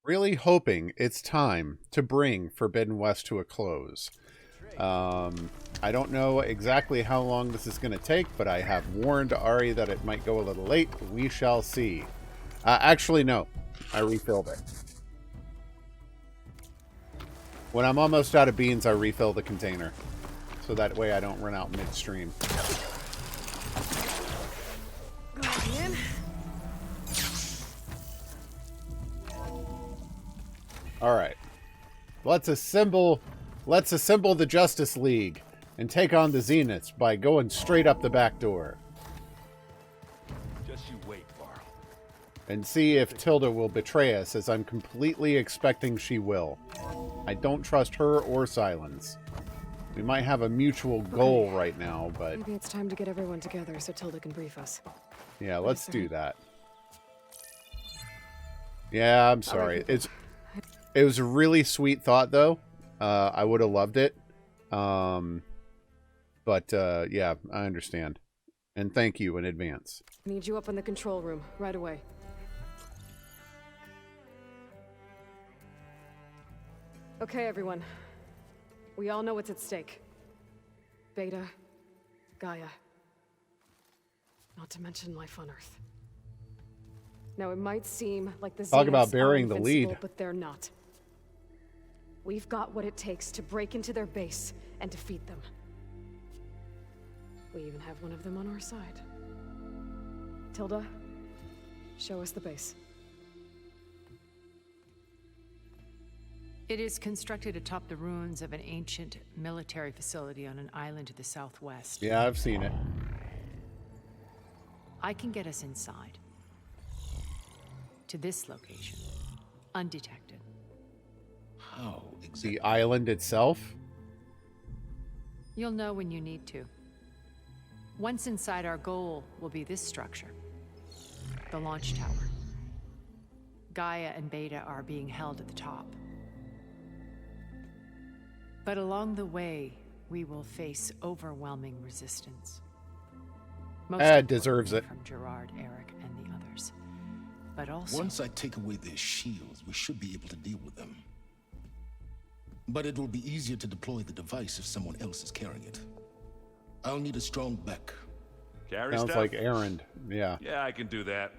really hoping it's time to bring Forbidden West to a close. I don't know exactly how long this is going to take, but I have warned Ari that it might go a little late. We shall see. Actually, no. I refilled it. When I'm almost out of beans, I refill the container. So that way I don't run out midstream. Alright. Let's assemble the Justice League and take on the Zeniths by going straight up the back door. Just you wait, Varl. And see if Tilda will betray us, as I'm completely expecting she will. I don't trust her or Silence. We might have a mutual goal right now, but... Maybe it's time to get everyone together so Tilda can brief us. Yeah, let's do that. Yeah, I'm sorry. It was a really sweet thought, though. I would have loved it. But, yeah, I understand. And thank you in advance. I need you up in the control room, right away. Okay, everyone. We all know what's at stake. Beta, Gaia. Not to mention life on Earth. Now, it might seem like the Talk about Zeniths burying are the invincible, lead. but they're not. We've got what it takes to break into their base and defeat them. We even have one of them on our side. Tilda, show us the base. It is constructed atop the ruins of an ancient military facility on an island to the southwest. Yeah, I've seen it. I can get us inside. To this location. Undetected. How exactly? The island itself? You'll know when you need to. Once inside, our goal will be this structure. The launch tower. Gaia and Beta are being held at the top. But along the way, we will face overwhelming resistance. Most deserves it. From Gerard, Eric, and the others. But also... Once I take away their shields, we should be able to deal with them. But it will be easier to deploy the device if someone else is carrying it. I'll need a strong back. Carry Sounds stuff? like Erend. Yeah. Yeah, I can do that.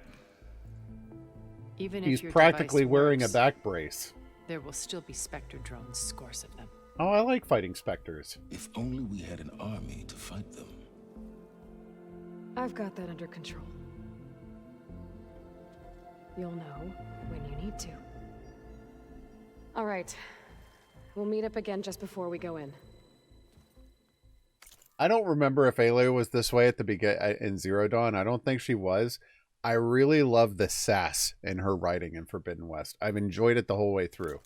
Even He's if your practically device wearing a works, back brace. there will still be Spectre drones, scores of them. Oh, I like fighting specters. If only we had an army to fight them. I've got that under control. You'll know when you need to. All right. We'll meet up again just before we go in. I don't remember if Aloy was this way at the beginning in Zero Dawn. I don't think she was. I really love the sass in her writing in Forbidden West. I've enjoyed it the whole way through.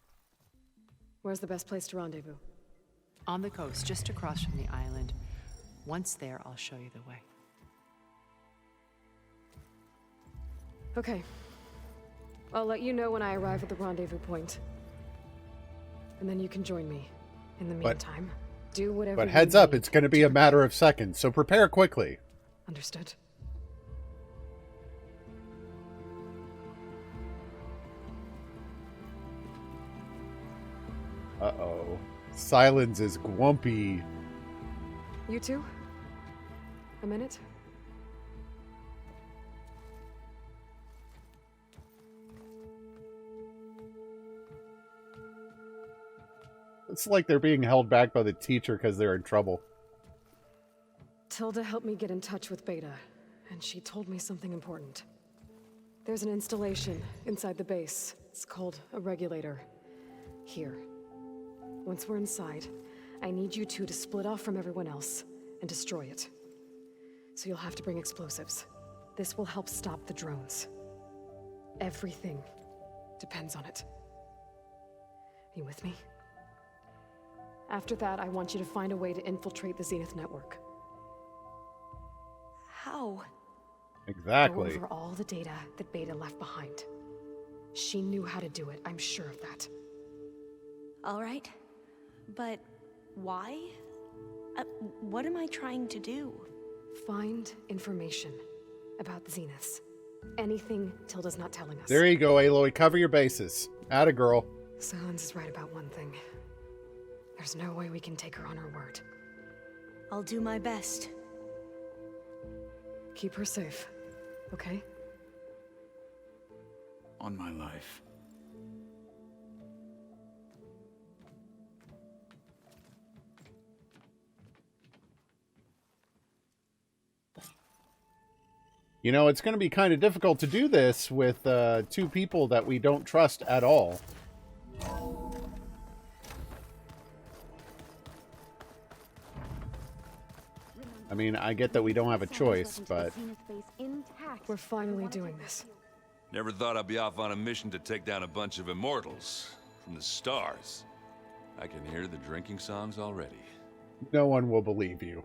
Where's the best place to rendezvous? On the coast, just across from the island. Once there, I'll show you the way. Okay. I'll let you know when I arrive at the rendezvous point. And then you can join me. In the meantime, do whatever But you heads up, need it's going to be a matter of seconds, so prepare quickly. Understood. Uh-oh. Silence is grumpy. You two? A minute? It's like they're being held back by the teacher because they're in trouble. Tilda helped me get in touch with Beta, and she told me something important. There's an installation inside the base. It's called a regulator. Here. Once we're inside, I need you two to split off from everyone else and destroy it. So you'll have to bring explosives. This will help stop the drones. Everything depends on it. You with me? After that, I want you to find a way to infiltrate the Zenith network. How? Exactly. Go over all the data that Beta left behind. She knew how to do it, I'm sure of that. All right. But why? What am I trying to do? Find information about the Zeniths. Anything Tilda's not telling us. There you go, Aloy. Cover your bases. Atta girl. Silence is right about one thing. There's no way we can take her on her word. I'll do my best. Keep her safe, okay? On my life. You know, it's going to be kind of difficult to do this with two people that we don't trust at all. I mean, I get that we don't have a choice, but... We're finally doing this. Never thought I'd be off on a mission to take down a bunch of immortals from the stars. I can hear the drinking songs already. No one will believe you.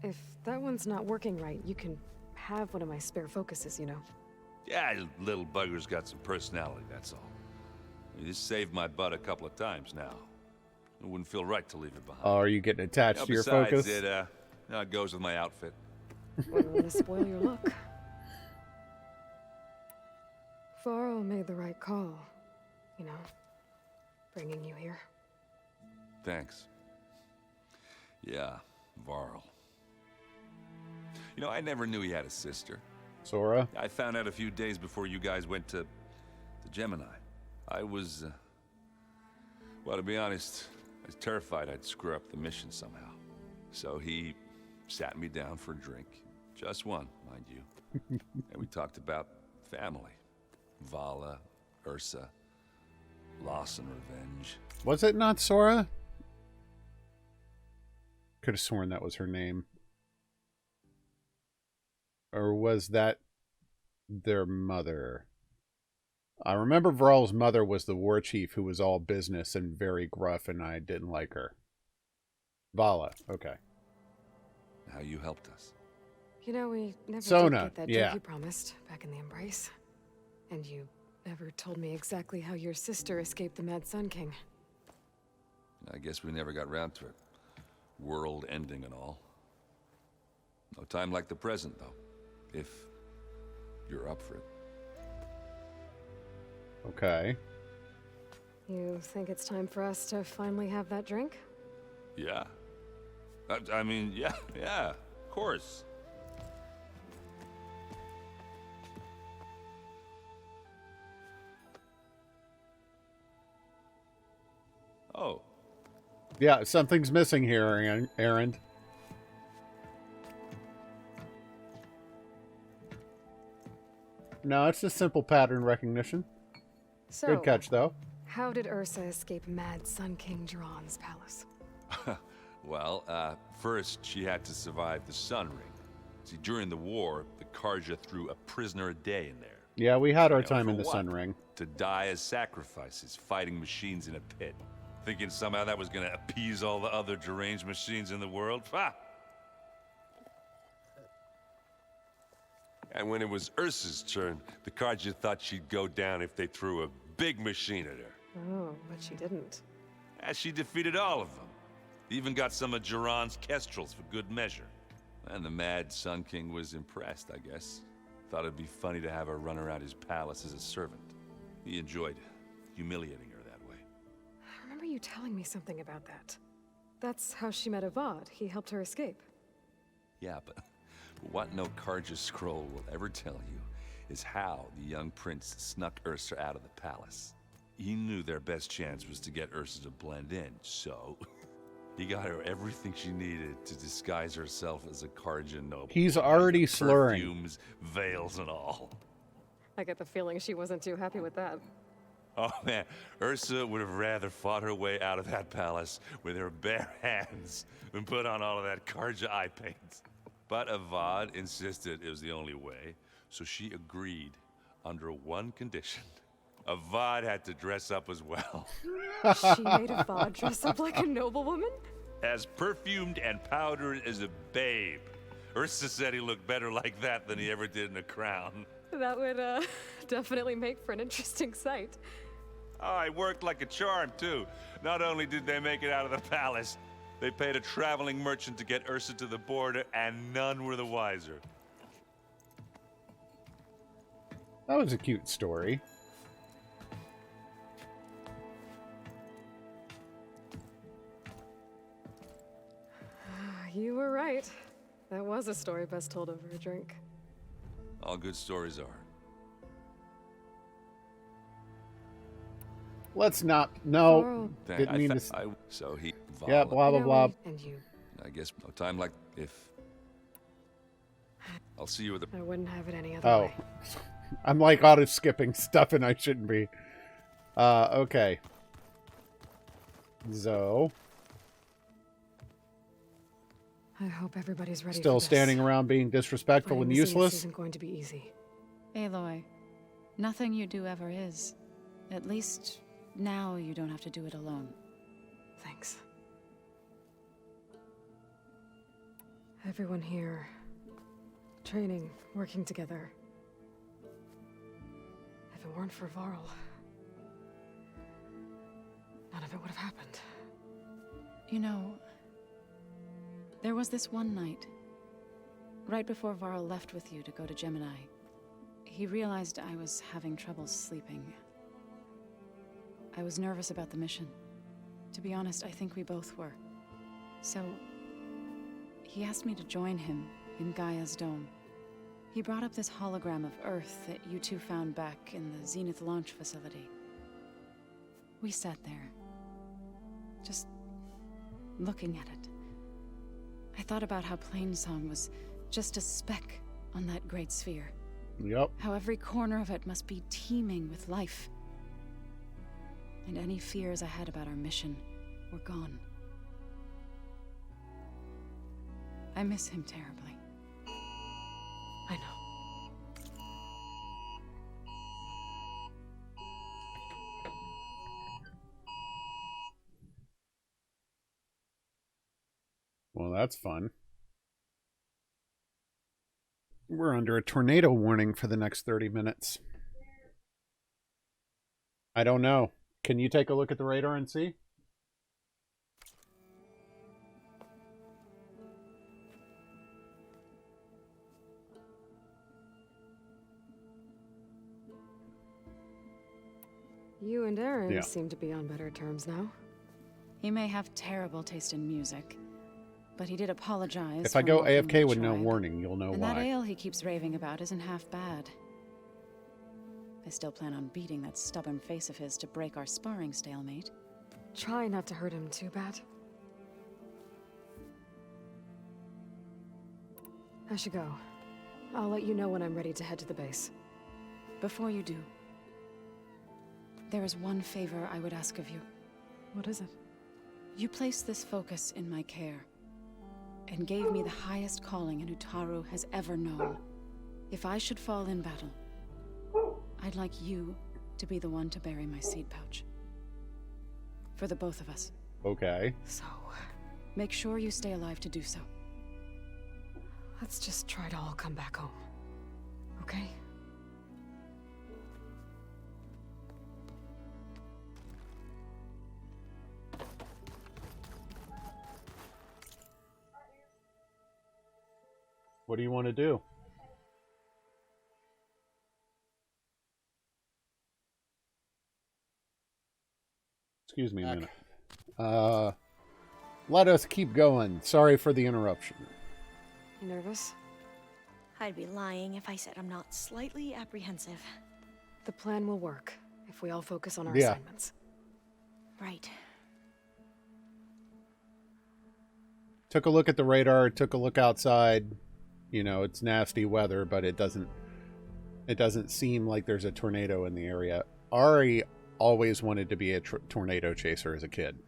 If that one's not working right, you can have one of my spare focuses, you know. Yeah, little bugger's got some personality, that's all. This saved my butt a couple of times now. It wouldn't feel right to leave it behind. Oh, are you getting attached to your focus? Besides, it goes with my outfit. Wouldn't want to spoil your look. Varl made the right call, you know, bringing you here. Thanks. Yeah, Varl. You know, I never knew he had a sister. Sora? I found out a few days before you guys went to Gemini. I was, well, to be honest, I was terrified I'd screw up the mission somehow. So he sat me down for a drink. Just one, mind you. And we talked about family. Vala, Ursa, loss and revenge. Was it not Sora? Could have sworn that was her name. Or was that their mother? I remember Varl's mother was the war chief who was all business and very gruff, and I didn't like her. Vala, okay. How you helped us. You know, we never Sona, did get that drink you promised back in the Embrace. And you never told me exactly how your sister escaped the Mad Sun King. I guess we never got round to it. World ending and all. No time like the present, though. If you're up for it. Okay. You think it's time for us to finally have that drink? Yeah. I mean, yeah, of course. Oh. Yeah, something's missing here, Aaron. No, it's just simple pattern recognition. So, good catch, though. How did Ursa escape Mad Sun King Jiran's palace? Well, first she had to survive the Sun Ring. See, during the war, the Karja threw a prisoner a day in there. Yeah, we had our You know, time for in the what? Sun Ring. To die as sacrifices, fighting machines in a pit. Thinking somehow that was gonna appease all the other deranged machines in the world? Ha! And when it was Ursa's turn, the Karja thought she'd go down if they threw a big machine at her. Oh, but she didn't. As she defeated all of them. Even got some of Jiran's kestrels for good measure. And the Mad Sun King was impressed, I guess. Thought it'd be funny to have her run around his palace as a servant. He enjoyed humiliating her that way. I remember you telling me something about that. That's how she met Avad. He helped her escape. Yeah, but what no Karja scroll will ever tell you is how the young prince snuck Ursa out of the palace. He knew their best chance was to get Ursa to blend in, so he got her everything she needed to disguise herself as a Karja noble. He's already slurring. Perfumes, veils, and all. I get the feeling she wasn't too happy with that. Oh man, Ursa would have rather fought her way out of that palace with her bare hands than put on all of that Karja eye paint. But Avad insisted it was the only way, so she agreed under one condition. Avad had to dress up as well. She made Avad dress up like a noblewoman? As perfumed and powdered as a babe. Ursa said he looked better like that than he ever did in a crown. That would, definitely make for an interesting sight. Oh, it worked like a charm, too. Not only did they make it out of the palace, they paid a traveling merchant to get Ursa to the border, and none were the wiser. That was a cute story. You were right. That was a story best told over a drink. All good stories are. Let's not. No. Varl. Didn't mean to. So he... Yeah, blah, blah, blah. And you. I guess no time like if... I'll see you at the... I wouldn't have it any other Oh. way. I'm like auto skipping stuff and I shouldn't be. Okay. So. I hope everybody's ready Still for this. standing around being disrespectful and Fighting Zenith useless? isn't going to be easy. Aloy, nothing you do ever is. At least now you don't have to do it alone. Thanks. Everyone here. Training, working together. If it weren't for Varl, none of it would have happened. You know, there was this one night, right before Varl left with you to go to Gemini. He realized I was having trouble sleeping. I was nervous about the mission. To be honest, I think we both were. So, he asked me to join him in Gaia's dome. He brought up this hologram of Earth that you two found back in the Zenith launch facility. We sat there, just looking at it. I thought about how Plainsong was just a speck on that great sphere. Yep. How every corner of it must be teeming with life. And any fears I had about our mission were gone. I miss him terribly. I know. Well, that's fun. We're under a tornado warning for the next 30 minutes. I don't know. Can you take a look at the radar and see? You and Aaron Yeah. seem to be on better terms now. He may have terrible taste in music, but he did apologize. If I for go mocking AFK the with no tribe. warning, you'll know And why. that ale he keeps raving about isn't half bad. I still plan on beating that stubborn face of his to break our sparring stalemate. Try not to hurt him too bad. I should go. I'll let you know when I'm ready to head to the base. Before you do, there is one favor I would ask of you. What is it? You placed this focus in my care, and gave me the highest calling an Utaru has ever known. If I should fall in battle, I'd like you to be the one to bury my seed pouch. For the both of us. Okay. So, Make sure you stay alive to do so. let's just try to all come back home. Okay? What do you want to do? Excuse me a minute. Let us keep going. Sorry for the interruption. You nervous? I'd be lying if I said I'm not slightly apprehensive. The plan will work if we all focus on our Yeah. assignments. Right. Took a look at the radar, took a look outside. You know, it's nasty weather, but it doesn't seem like there's a tornado in the area. Ari always wanted to be a tornado chaser as a kid.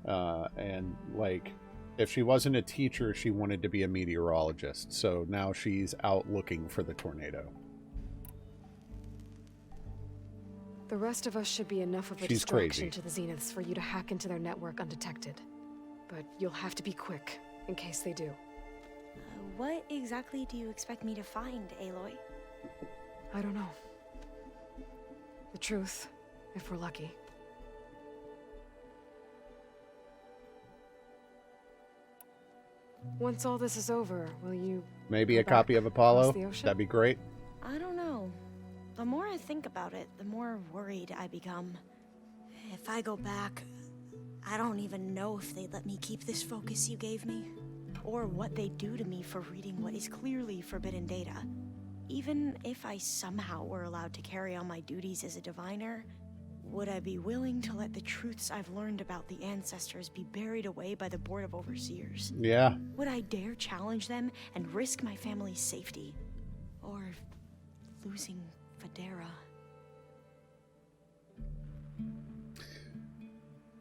And like, if she wasn't a teacher, she wanted to be a meteorologist. So now she's out looking for the tornado. The rest of us should be enough of a She's distraction crazy. to the Zeniths for you to hack into their network undetected. But you'll have to be quick, in case they do. What exactly do you expect me to find, Aloy? I don't know. The truth, if we're lucky. Once all this is over, will you... Maybe go a copy back of Apollo? across the ocean? That'd be great. I don't know. The more I think about it, the more worried I become. If I go back, I don't even know if they'd let me keep this focus you gave me, or what they'd do to me for reading what is clearly forbidden data. Even if I somehow were allowed to carry on my duties as a diviner, would I be willing to let the truths I've learned about the ancestors be buried away by the Board of Overseers? Yeah. Would I dare challenge them and risk my family's safety? Or losing Federa?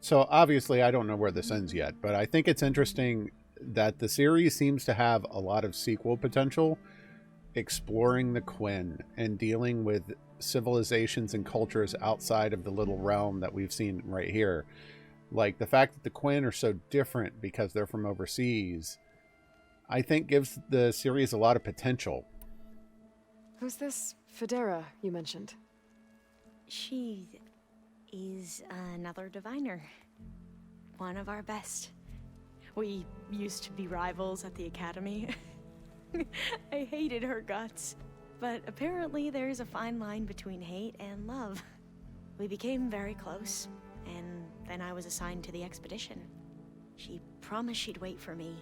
So obviously I don't know where this ends yet, but I think it's interesting that the series seems to have a lot of sequel potential, exploring the Quinn and dealing with civilizations and cultures outside of the little realm that we've seen right here. Like the fact that the Quinn are so different because they're from overseas, I think gives the series a lot of potential. Who's this Federa you mentioned? She is another diviner. One of our best. We used to be rivals at the academy. I hated her guts. But apparently there's a fine line between hate and love. We became very close, and then I was assigned to the expedition. She promised she'd wait for me,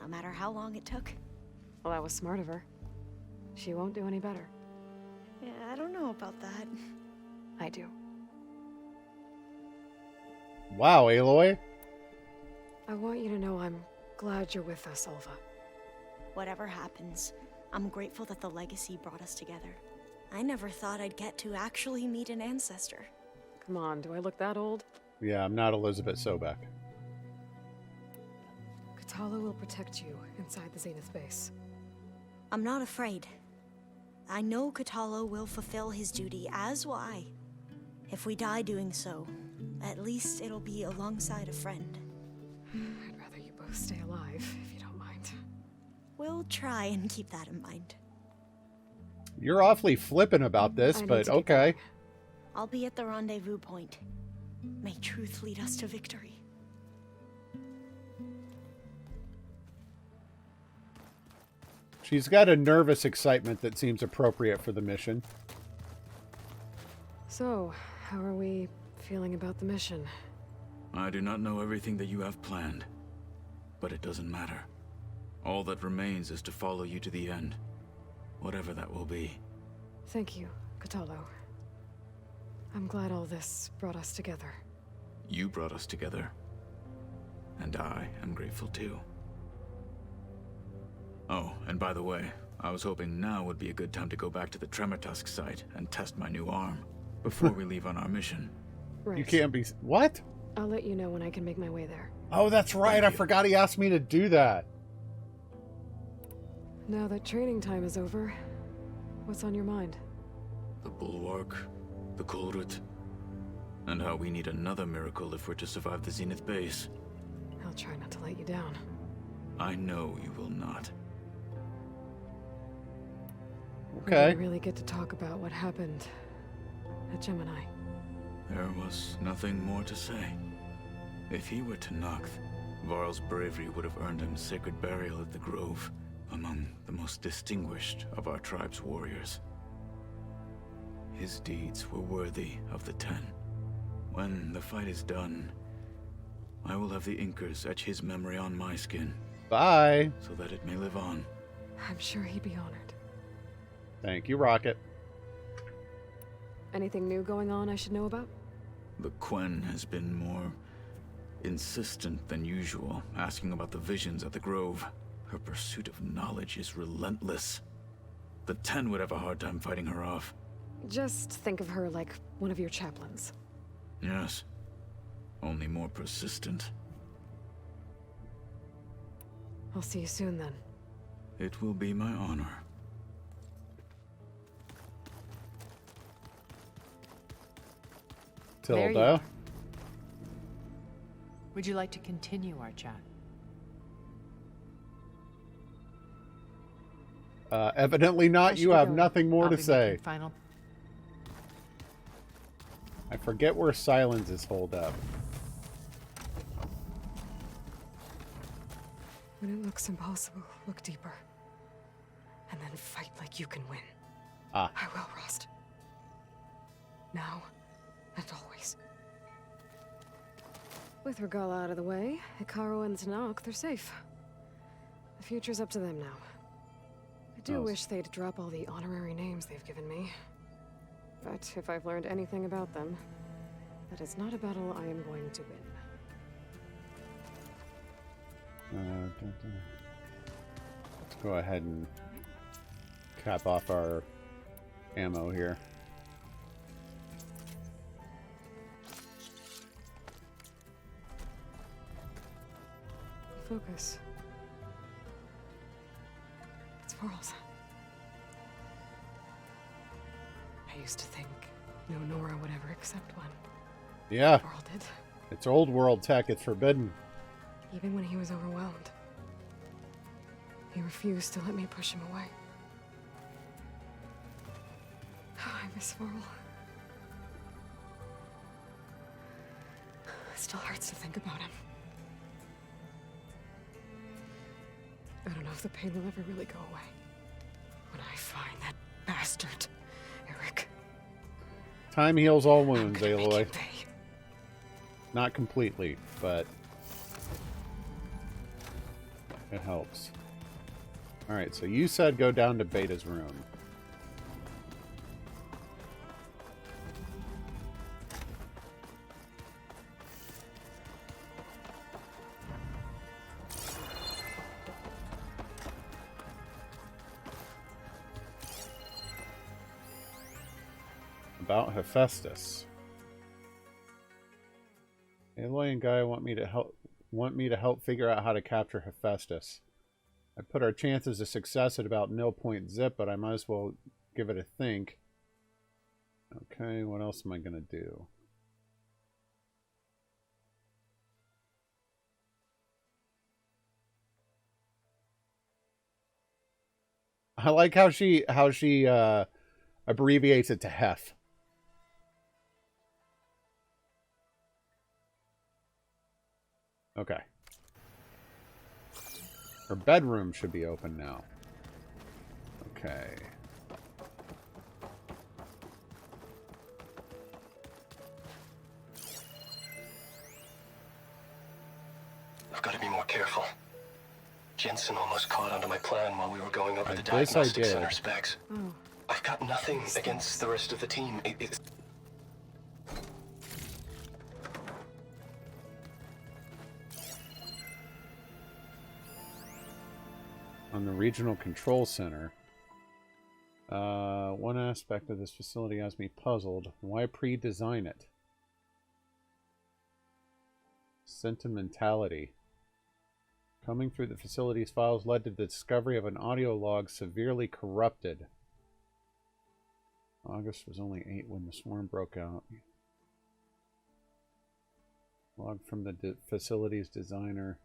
no matter how long it took. Well, that was smart of her. She won't do any better. Yeah, I don't know about that. I do. Wow, Aloy. I want you to know I'm glad you're with us, Ulva. Whatever happens, I'm grateful that the legacy brought us together. I never thought I'd get to actually meet an ancestor. Come on, do I look that old? Yeah, I'm not Elizabeth Sobek. Katala will protect you inside the Zenith base. I'm not afraid. I know Katala will fulfill his duty, as will I. If we die doing so, at least it'll be alongside a friend. I'd rather you both stay alive, if you don't mind. We'll try and keep that in mind. You're awfully flippant about this, but okay. I'll be at the rendezvous point. May truth lead us to victory. She's got a nervous excitement that seems appropriate for the mission. So, how are we feeling about the mission? I do not know everything that you have planned, but it doesn't matter. All that remains is to follow you to the end, whatever that will be. Thank you, Katalo. I'm glad all this brought us together. You brought us together, and I am grateful too. Oh, and by the way, I was hoping now would be a good time to go back to the Tremortusk site and test my new arm before we leave on our mission. Right. You can't be... What? I'll let you know when I can make my way there. Oh, that's right. I forgot he asked me to do that. Now that training time is over, what's on your mind? The Bulwark, the Kulrut, and how we need another miracle if we're to survive the Zenith base. I'll try not to let you down. I know you will not. Okay. We didn't really get to talk about what happened at Gemini. There was nothing more to say. If he were to Noct, Varl's bravery would have earned him sacred burial at the Grove, among the most distinguished of our tribe's warriors. His deeds were worthy of the Ten. When the fight is done, I will have the Inkers etch his memory on my skin. Bye. So that it may live on. I'm sure he'd be honored. Thank you, Rocket. Anything new going on I should know about? The Quen has been more insistent than usual, asking about the visions at the Grove. Her pursuit of knowledge is relentless. The Ten would have a hard time fighting her off. Just think of her like one of your chaplains. Yes. Only more persistent. I'll see you soon then. It will be my honor. There you Tilda. are. Would you like to continue our chat? Evidently not. I You should have go. nothing more I'll to be say. making final. I forget where silence is holed up. When it looks impossible, look deeper. And then fight like you can win. Ah. I will, Rost. now, and always. With Regala out of the way, Hikaru and Tanakh, they're safe. The future's up to them now. I do wish they'd drop all the honorary names they've given me. But if I've learned anything about them, that is not a battle I am going to win. Let's go ahead and cap off our ammo here. Focus. It's Varl's. I used to think no Nora would ever accept one. Yeah. Varl did. It's old world tech. It's forbidden. Even when he was overwhelmed. He refused to let me push him away. I miss Varl. It still hurts to think about him. I don't know if the pain will ever really go away. When I find that bastard, Eric. Time heals all wounds, I'm gonna make Aloy. you pay. Not completely, but it helps. Alright, so you said go down to Beta's room. About Hephaestus. Aloy and Gaia want me to help figure out how to capture Hephaestus. I put our chances of success at about 0.zip, but I might as well give it a think. Okay, what else am I gonna do? I like how she abbreviates it to Hef. Okay. Her bedroom should be open now. Okay. I've got to be more careful. Jensen almost caught onto my plan while we were going over the guess I diagnostic did. center specs. Oh. I've got nothing against the rest of the team. It's... On the regional control center. One aspect of this facility has me puzzled. Why pre-design it? Sentimentality. Coming through the facility's files led to the discovery of an audio log severely corrupted. August was only 8 when the swarm broke out. Log from the facility's designer.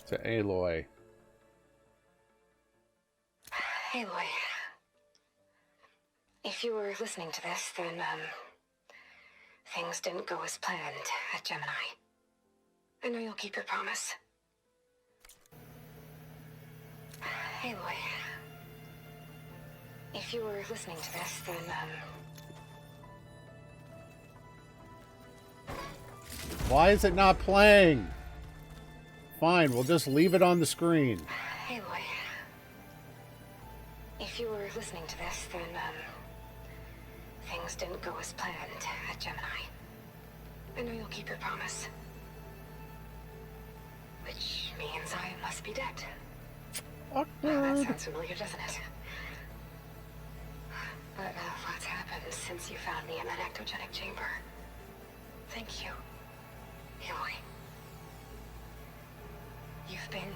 To Aloy. Aloy. If you were listening to this, then, things didn't go as planned at Gemini. I know you'll keep your promise. Aloy. If you were listening to this, then, Why is it not playing? Fine, we'll just leave it on the screen. Aloy. If you were listening to this, then, things didn't go as planned at Gemini. I know you'll keep your promise. Which means I must be dead. Oh, that sounds familiar, doesn't it? But what's happened since you found me in that ectogenic chamber? Thank you, Aloy. You've been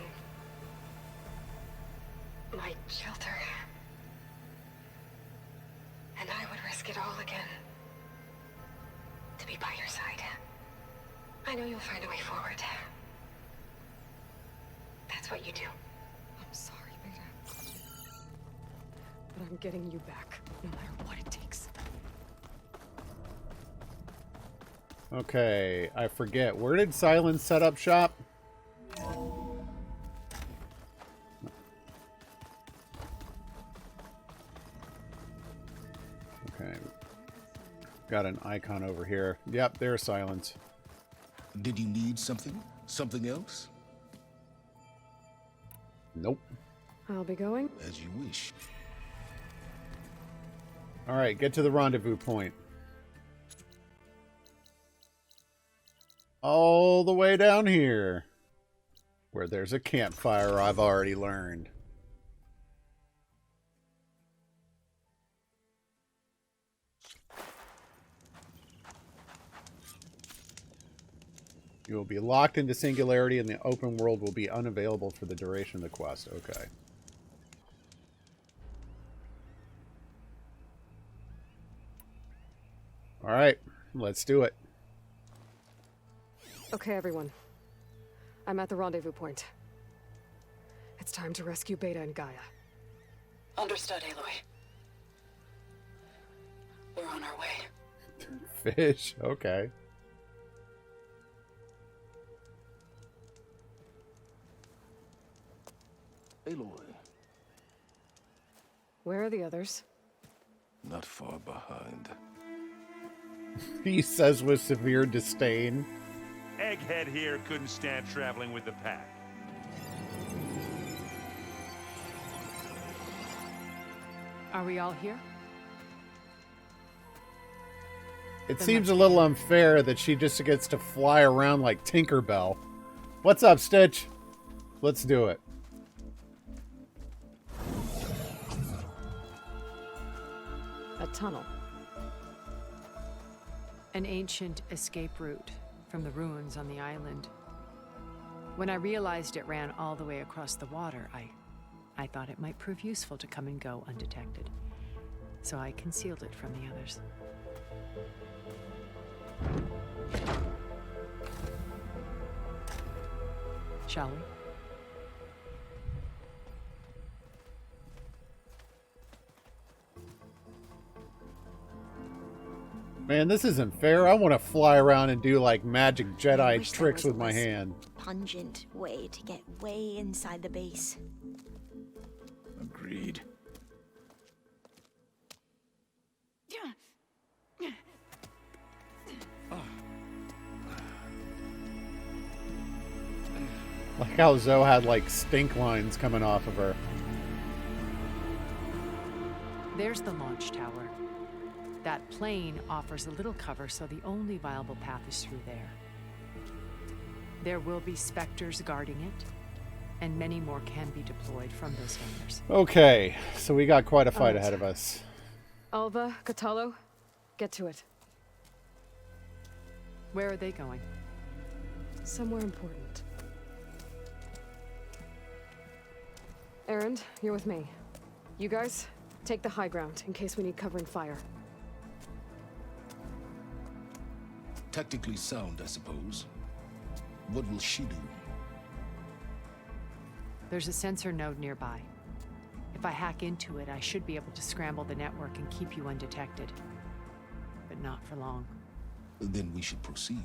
my shelter. And I would risk it all again to be by your side. I know you'll find a way forward. That's what you do. I'm sorry, Beta. But I'm getting you back, no matter what it takes. Okay, I forget. Where did Silence set up shop? Okay. Got an icon over here. Yep, there's Silence. Did you need something? Something else? Nope. I'll be going. As you wish. Alright, get to the rendezvous point. All the way down here. Where there's a campfire, I've already learned. You will be locked into singularity and the open world will be unavailable for the duration of the quest. Okay. Alright, let's do it. Okay, everyone. I'm at the rendezvous point. It's time to rescue Beta and Gaia. Understood, Aloy. We're on our way. Fish, okay. Aloy, Where are the others? not far behind. He says with severe disdain. Egghead here couldn't stand traveling with the pack. Are we all here? It seems a little unfair that she just gets to fly around like Tinkerbell. What's up, Stitch? Let's do it. A tunnel. An ancient escape route from the ruins on the island. When I realized it ran all the way across the water, I thought it might prove useful to come and go undetected. So I concealed it from the others. Shall we? Man, this isn't fair. I want to fly around and do like magic I Jedi wish there tricks was with a my less hand. Pungent way to get way inside the base. Agreed. Like how Zoe had like stink lines coming off of her. There's the launch tower. That plane offers a little cover, so the only viable path is through there. There will be specters guarding it, and many more can be deployed from those hangars. Okay, so we got quite a fight ahead of us. Alva, Catalo, get to it. Where are they going? Somewhere important. Erend, you're with me. You guys, take the high ground in case we need covering fire. Tactically sound, I suppose. What will she do? There's a sensor node nearby. If I hack into it, I should be able to scramble the network and keep you undetected. But not for long. Then we should proceed.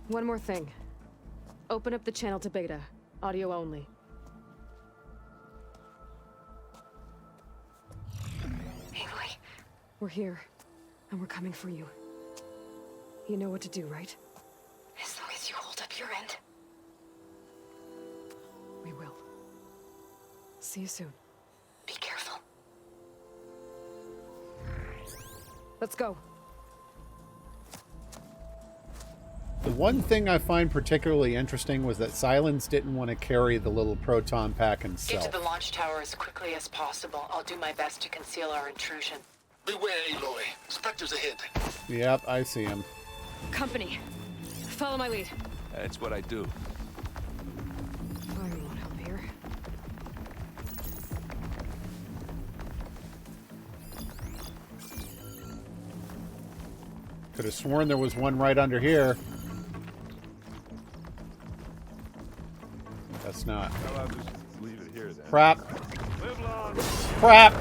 One more thing. Open up the channel to Beta. Audio only. Aloy, We're here, and we're coming for you. You know what to do, right? as long as you hold up your end. We will. See you soon. Be careful. Let's go. The one thing I find particularly interesting was that Silence didn't want to carry the little proton pack Get himself. to the launch tower as quickly as possible. I'll do my best to conceal our intrusion. Beware, Aloy. Spectres ahead. Yep, I see him. Company. Follow my lead. That's what I do. I want help here. Could have sworn there was one right under here. That's not. Well, I'll just leave it here then. Crap. Live long. Crap!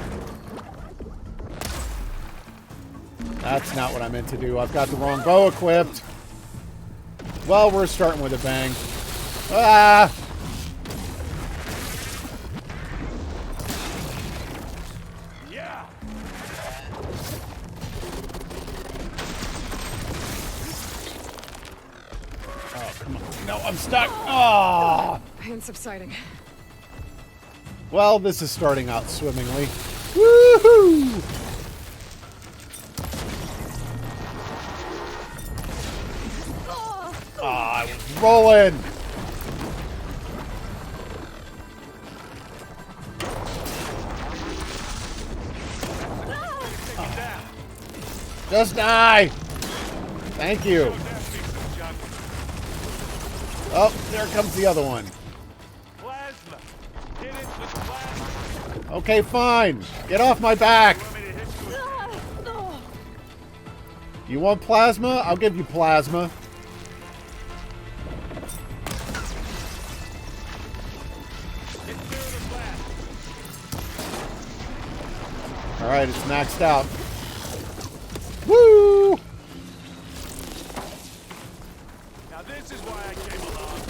That's not what I meant to do. I've got the wrong bow equipped. Well, we're starting with a bang. Ah! Yeah. Oh, come on. No, I'm stuck. Ah! Pain subsiding. Well, this is starting out swimmingly. Woohoo! Ah, I was rolling. Just die. Thank you. Oh, there comes the other one. Plasma. Hit it with plasma. Okay, fine. Get off my back. You want plasma? I'll give you plasma. Alright, it's maxed out. Woo! Now this is why I came along.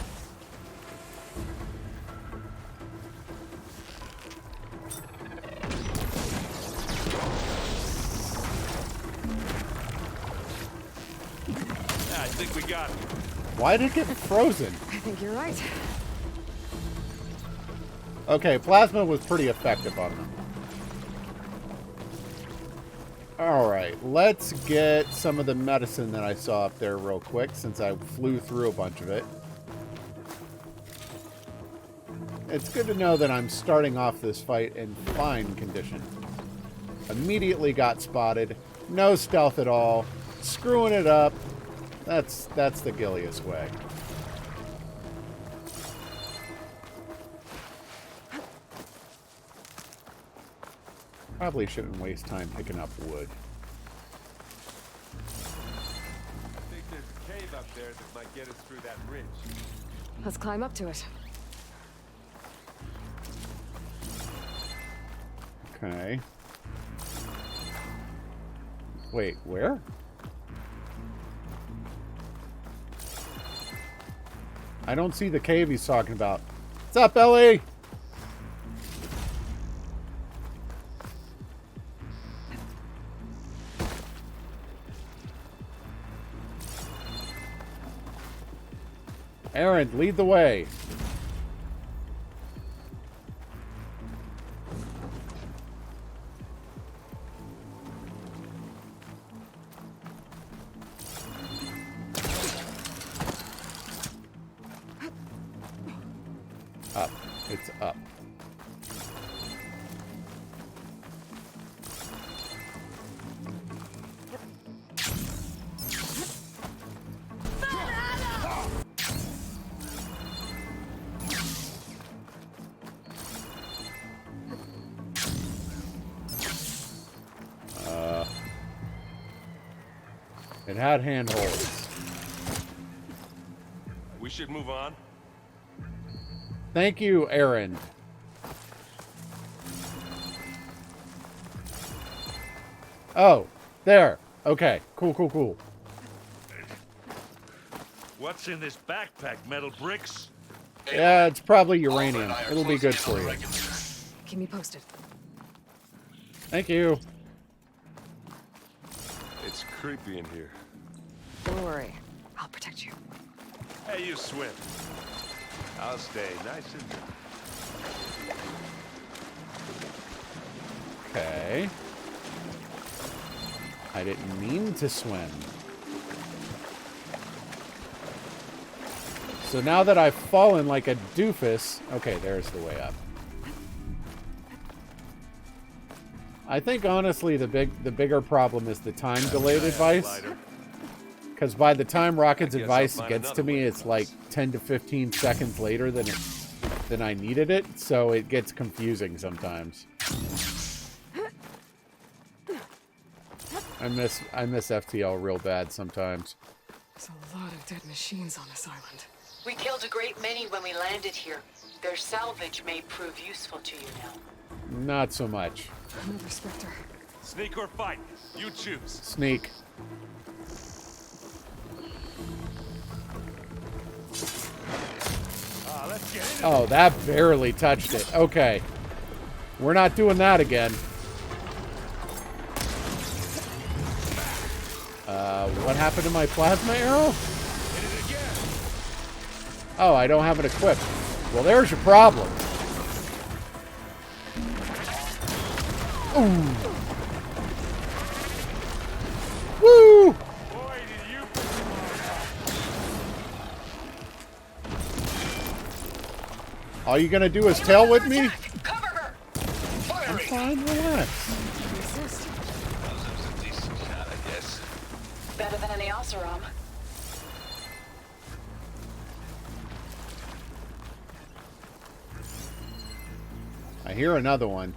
I think we got it. Why did it get frozen? I think you're right. Okay, plasma was pretty effective on them. Alright, let's get some of the medicine that I saw up there real quick, since I flew through a bunch of it. It's good to know that I'm starting off this fight in fine condition. Immediately got spotted. No stealth at all. Screwing it up. That's the Gilius way. Probably shouldn't waste time picking up wood. I think there's a cave up there that might get us through that ridge. Let's climb up to it. Okay. Wait, where? I don't see the cave he's talking about. What's up, Ellie? Aaron, lead the way. Up. It's up. It had handholds. We should move on. Thank you, Aaron. Oh, there. Okay. Cool, cool, cool. What's in this backpack? Metal bricks? Yeah, it's probably uranium. It'll be good for you. Keep me posted. Thank you. It's creepy in here. Don't worry. I'll protect you. Hey, you swim. I'll stay nice and... Okay. I didn't mean to swim. So now that I've fallen like a doofus... Okay, there's the way up. I think, honestly, the bigger problem is the time-delayed advice. Because by the time Rocket's advice gets to me, it's like 10 to 15 seconds later than I needed it, so it gets confusing sometimes. I miss FTL real bad sometimes. There's a lot of dead machines on this island. We killed a great many when we landed here. Their salvage may prove useful to you now. Not so much. Another Spectre. Sneak or fight? You choose. Sneak. Let's get into Oh, that barely touched it. Okay. We're not doing that again. What happened to my plasma arrow? Oh, I don't have it equipped. Well, there's your problem. Ooh. Woo! Boy, did you... All you gonna do is tail with me? Cover her! I'm fine, relax. Resist. That was a decent shot, I guess. Better than any Oseram. I hear another one.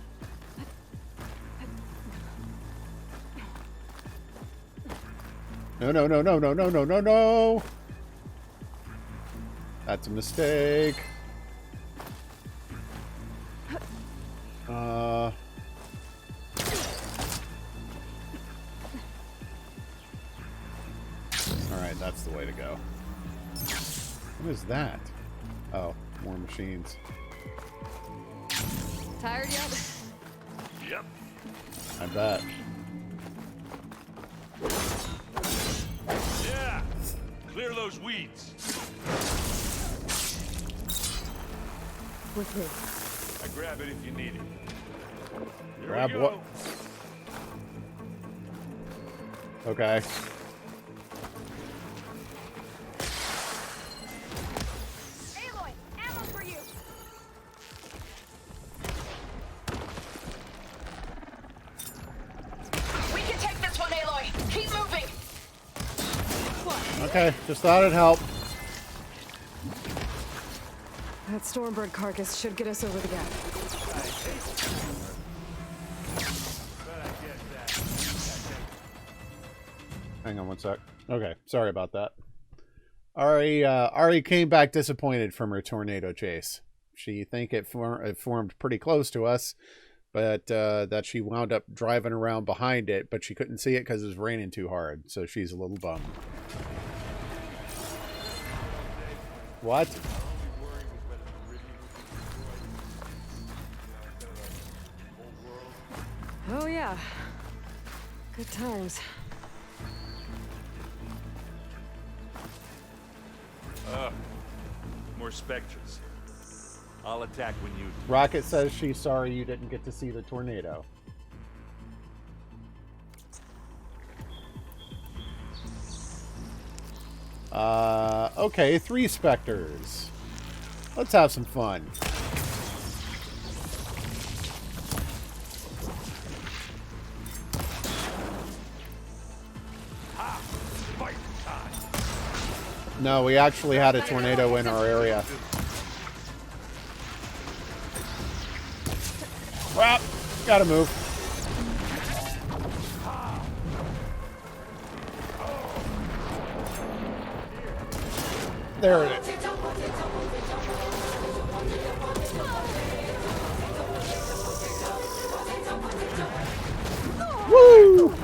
No, no, no, no, no, no, no, no, no. That's a mistake. Alright, that's the way to go. What is that? Oh, more machines. Tired yet? Yep. I bet. Yeah. Clear those weeds. With me. I grab it if you need it. Here Grab we go. what? Okay. Aloy, ammo for you. We can take this one, Aloy. Keep moving. Okay, just thought it'd help. That Stormbird carcass should get us over the gap. Hang on one sec. Okay, sorry about that. Ari came back disappointed from her tornado chase. She think it formed pretty close to us, but that she wound up driving around behind it, but she couldn't see it because it was raining too hard, so she's a little bummed. What? Oh yeah. Good times. More spectres. I'll attack when you... Rocket says she's sorry you didn't get to see the tornado. Okay, 3 specters. Let's have some fun. No, we actually had a tornado in our area. Crap! Gotta move. There it is. Woo!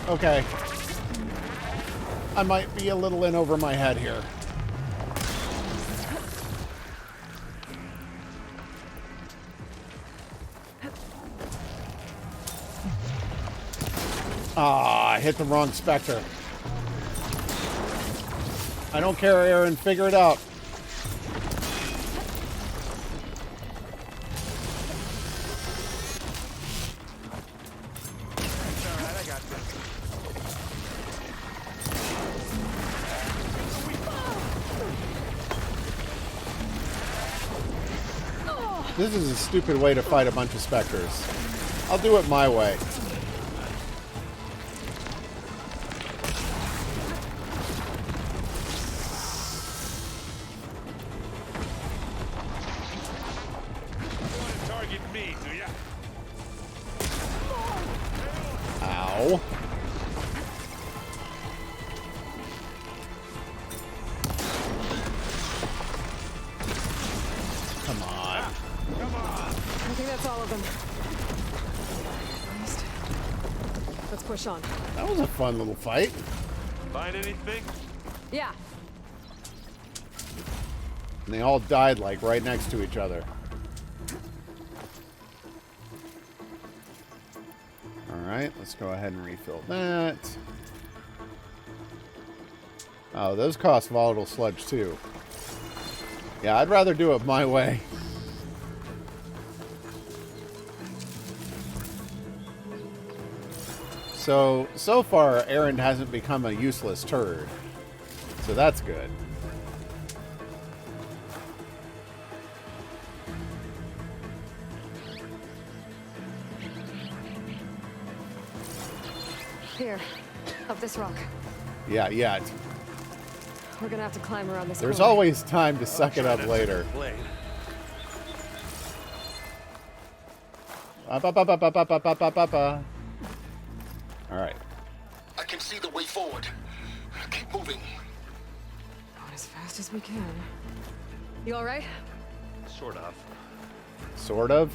Okay. I might be a little in over my head here. Ah, I hit the wrong specter. I don't care, Aaron. Figure it out. This is a stupid way to fight a bunch of specters. I'll do it my way. Target me, do ya? Ow. that's all of them. Let's push on. That was a fun little fight. Find anything? Yeah. And they all died, like, right next to each other. Alright, let's go ahead and refill that. Oh, those cost volatile sludge, too. Yeah, I'd rather do it my way. So far, Aaron hasn't become a useless turd. So that's good. Here, up this rock. Yeah. We're gonna have to climb around this There's corner. always time to suck it up later. Alright. I can see the way forward. Keep moving. Going as fast as we can. You all right? Sort of. Sort of.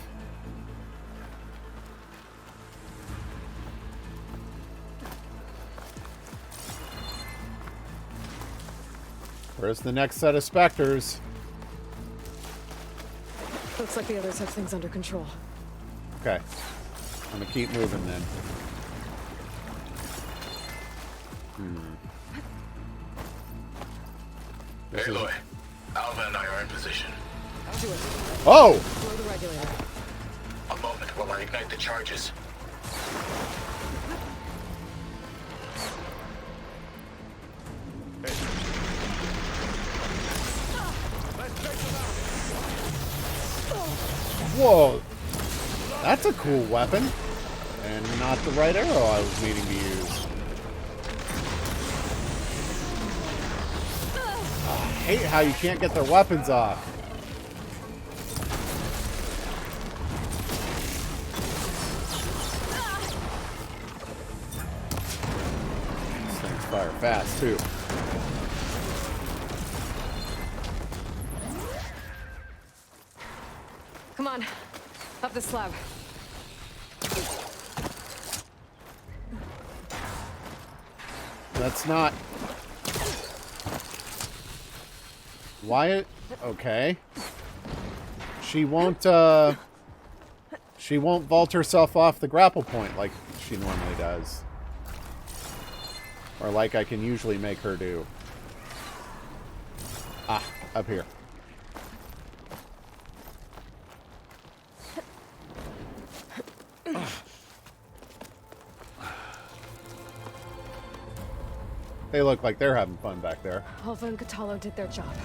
Where's the next set of specters? Looks like the others have things under control. Okay. I'm gonna keep moving then. Aloy, Alva and I are in position. I'll do it. Oh! Blow the regulator. A moment while I ignite the charges. Whoa! That's a cool weapon. And not the right arrow I was needing to use. I hate how you can't get their weapons off. These things fire fast, too. Come on, up the slab. That's not... Why? Okay. She won't vault herself off the grapple point like she normally does. Or like I can usually make her do. Ah, up here. They look like they're having fun back there. Alva and Katalo did their job.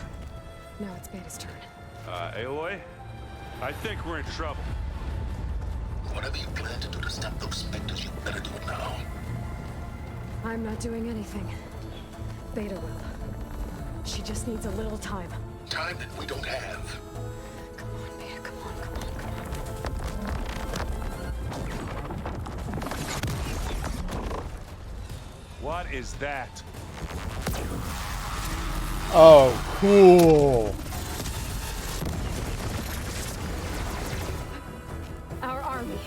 Now it's Beta's turn. Aloy? I think we're in trouble. Whatever you plan to do to stop those specters, you better do it now. I'm not doing anything. Beta will. She just needs a little time. Time that we don't have. Come on, Beta, come on, come on. What is that? Oh, cool. Our army.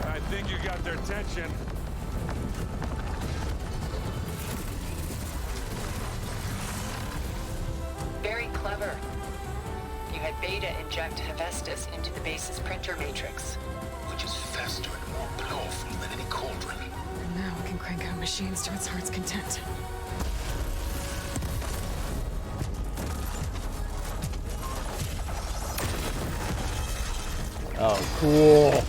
I think you got their attention. Very clever. You had Beta inject Hephaestus into the base's printer matrix. Which is faster and more powerful than any cauldron. And now we can crank out machines to its heart's content. Oh, cool.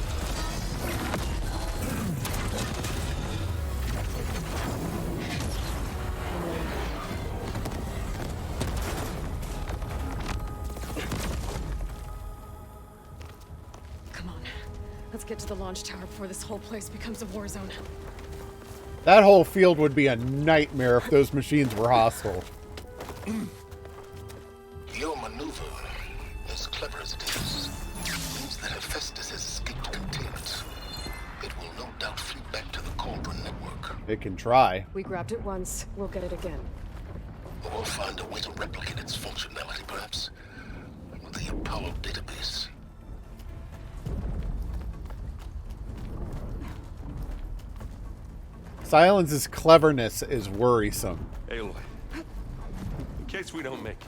Come on. Let's get to the launch tower before this whole place becomes a war zone. That whole field would be a nightmare if those machines were hostile. Your maneuver, as clever as it is, means that Hephaestus has escaped containment. It will no doubt flee back to the cauldron network. It can try. We grabbed it once, we'll get it again. We'll find a way to replicate its functionality, perhaps. The Apollo database. Silence's cleverness is worrisome. Aloy, in case we don't make it,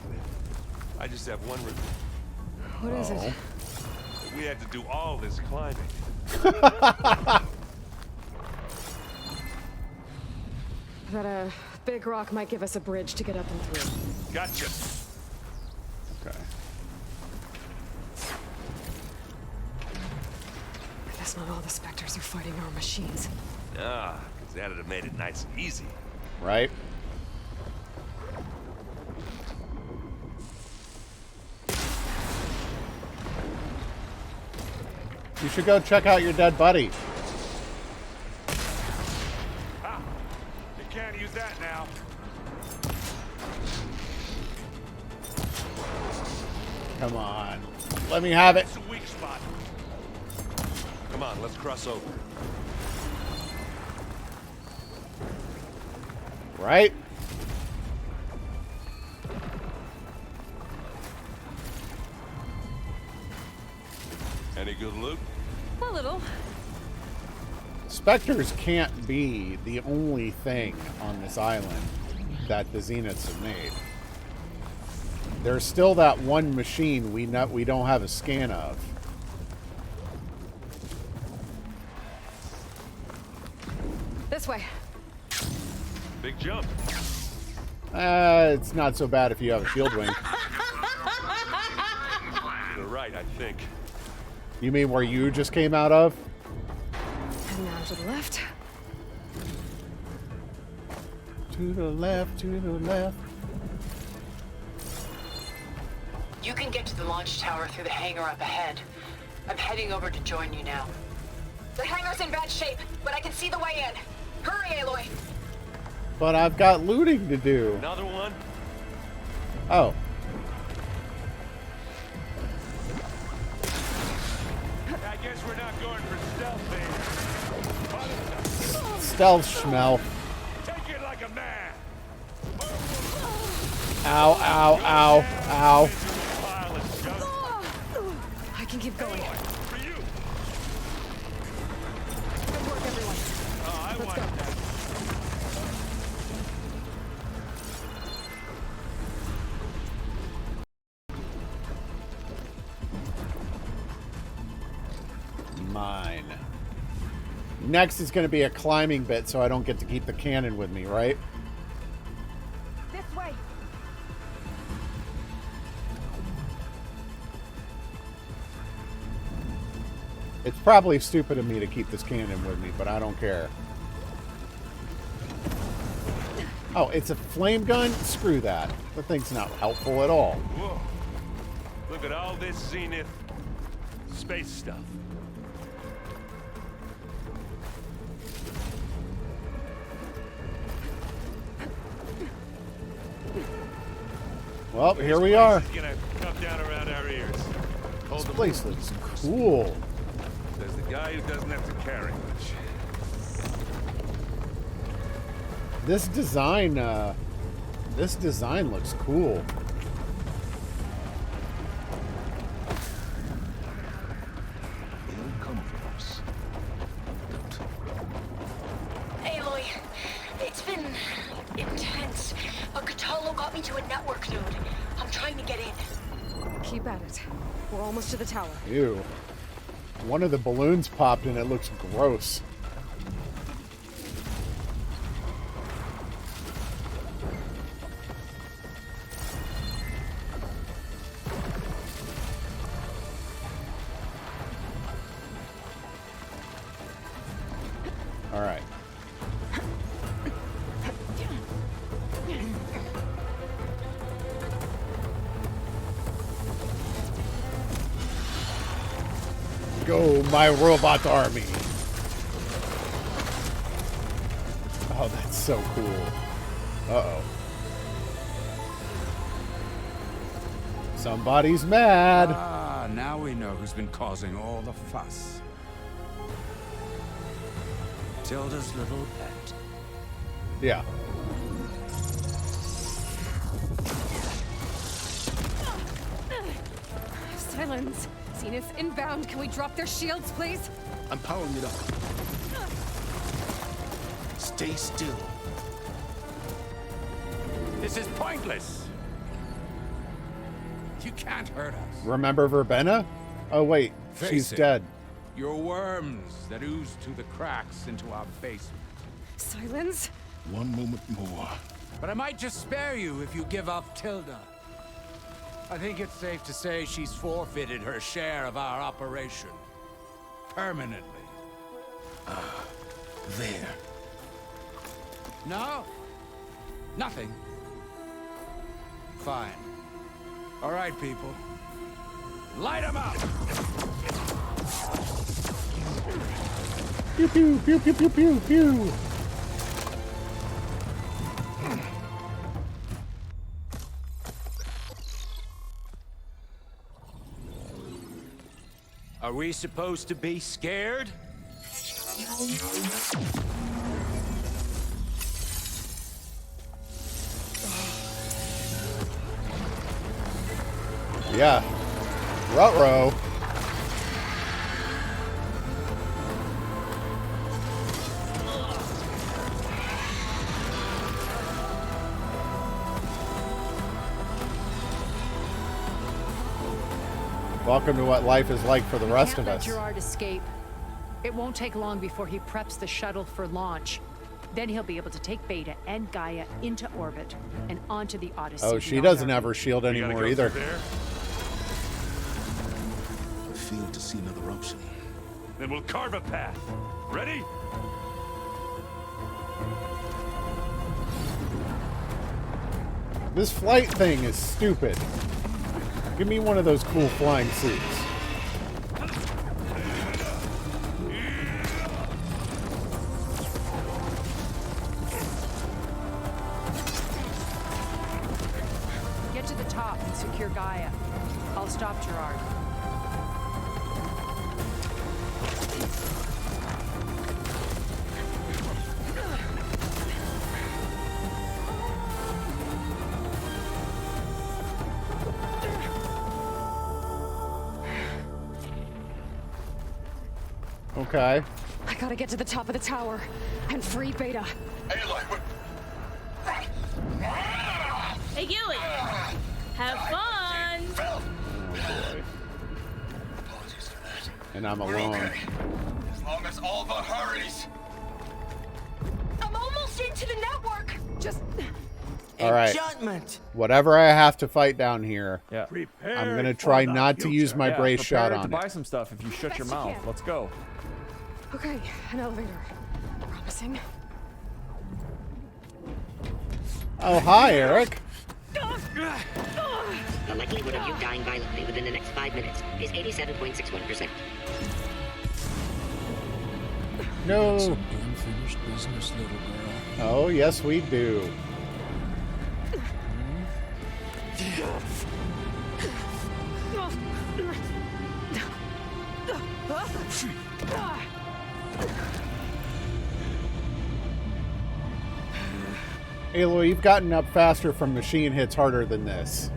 I just have one request. What is it? We had to do all this climbing. That a big rock might give us a bridge to get up and through. Gotcha. Okay. I guess not all the specters are fighting our machines. Ah, because that'd have made it nice and easy. Right? You should go check out your dead buddy. Ah, you can't use that now. Come on. Let me have it. It's a weak spot. Come on, let's cross over. Right? Any good loot? A little. Specters can't be the only thing on this island that the Zeniths have made. There's still that one machine we don't have a scan of. This way. Big jump. It's not so bad if you have a shield wing. You're right, I think. You mean where you just came out of? And now to the left. To the left, to the left. You can get to the launch tower through the hangar up ahead. I'm heading over to join you now. The hangar's in bad shape, but I can see the way in. Hurry, Aloy! But I've got looting to do. Another one? Oh. I guess we're not going for stealth, baby. Stealth schmel. Take it like a man. Ow, ow, ow, ow. I can keep going. For you. Good work, everyone. Oh, I want that. Mine. Next is going to be a climbing bit so I don't get to keep the cannon with me, right? This way! It's probably stupid of me to keep this cannon with me, but I don't care. Oh, it's a flame gun? Screw that. The thing's not helpful at all. Whoa. Look at all this Zenith space stuff. Well, here we are. This place is gonna come down around our ears. This place looks cool. There's the guy who doesn't have to carry much. This design looks cool. They'll come for us. Aloy, it's been intense. A Cthulhu got me to a network node. I'm trying to get in. Keep at it. We're almost to the tower. Ew. One of the balloons popped and it looks gross. All right. Go, my robot army. Oh, that's so cool. Uh-oh. Somebody's mad. Ah, now we know who's been causing all the fuss. Tilda's little pet. Yeah. Silence. Zenith inbound. Can we drop their shields, please? I'm powering it up. Stay still. This is pointless. You can't hurt us. Remember Verbena? Oh wait, she's dead. You're worms that ooze through the cracks into our basement. Silence. One moment more. But I might just spare you if you give up Tilda. I think it's safe to say she's forfeited her share of our operation. Permanently. There. No? Nothing? Fine. All right, people. Light 'em up! Pew pew pew pew pew pew pew. Are we supposed to be scared? Yeah. Ruh-roh. Welcome to what life is like for the rest of us. Can't let Gerard escape. It won't take long before he preps the shuttle for launch. Then he'll be able to take Beta and Gaia into orbit and onto the Odyssey. Oh, she doesn't have her shield anymore either. I fail to see another option. Then we'll carve a path. Ready? This flight thing is stupid. Give me one of those cool flying suits. Get to the top and secure Gaia. I'll stop Gerard. Okay. I gotta get to the top of the tower and free Beta. Hey, Gilly! Have fun! Oh boy. And I'm alone. As long as Alva hurries. I'm almost into the network. Just... All right. Whatever I have to fight down here, I'm gonna try not to use my brace shot on to it. buy some stuff if you shut your mouth. Let's go. Okay, an elevator. Promising. Oh, hi, Eric. The likelihood of you dying violently within the next 5 minutes is 87.61%. No. Unfinished business, little girl. Oh, yes, we do. Aloy, you've gotten up faster from machine hits harder than this.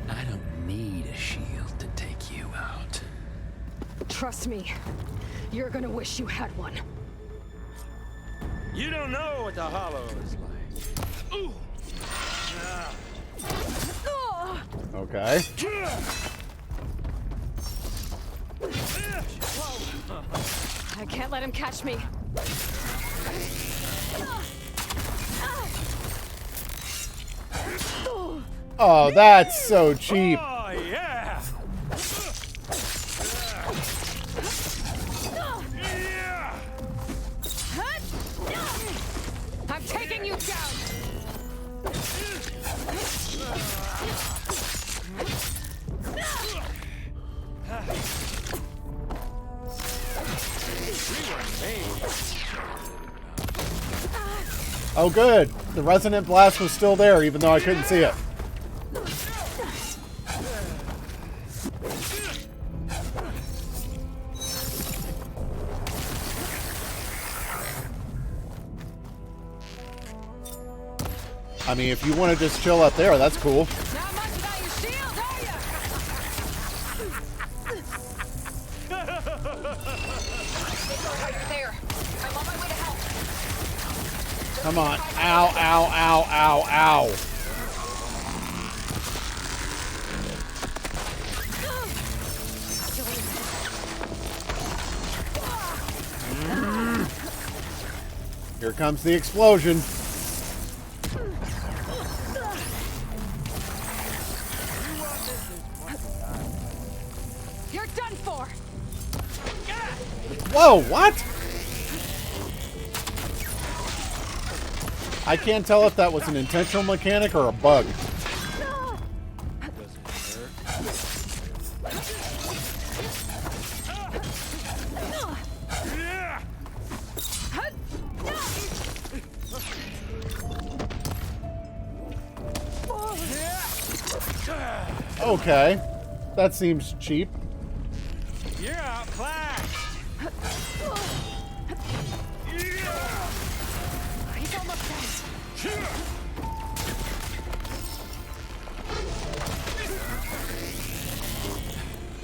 I don't need a shield to take you out. Trust me, you're gonna wish you had one. You don't know what the Hollow is like. Ooh. Okay. I can't let him catch me. Oh, that's so cheap. Oh, yeah. I'm taking you down. Oh, good. The resonant blast was still there, even though I couldn't see it. I mean, if you want to just chill up there, that's cool. Not much about your shield, are you? Come on. Ow, ow, ow, ow, ow. Here comes the explosion. You're done for. Whoa, what? I can't tell if that was an intentional mechanic or a bug. Okay, that seems cheap. You're outclassed. He's almost dead.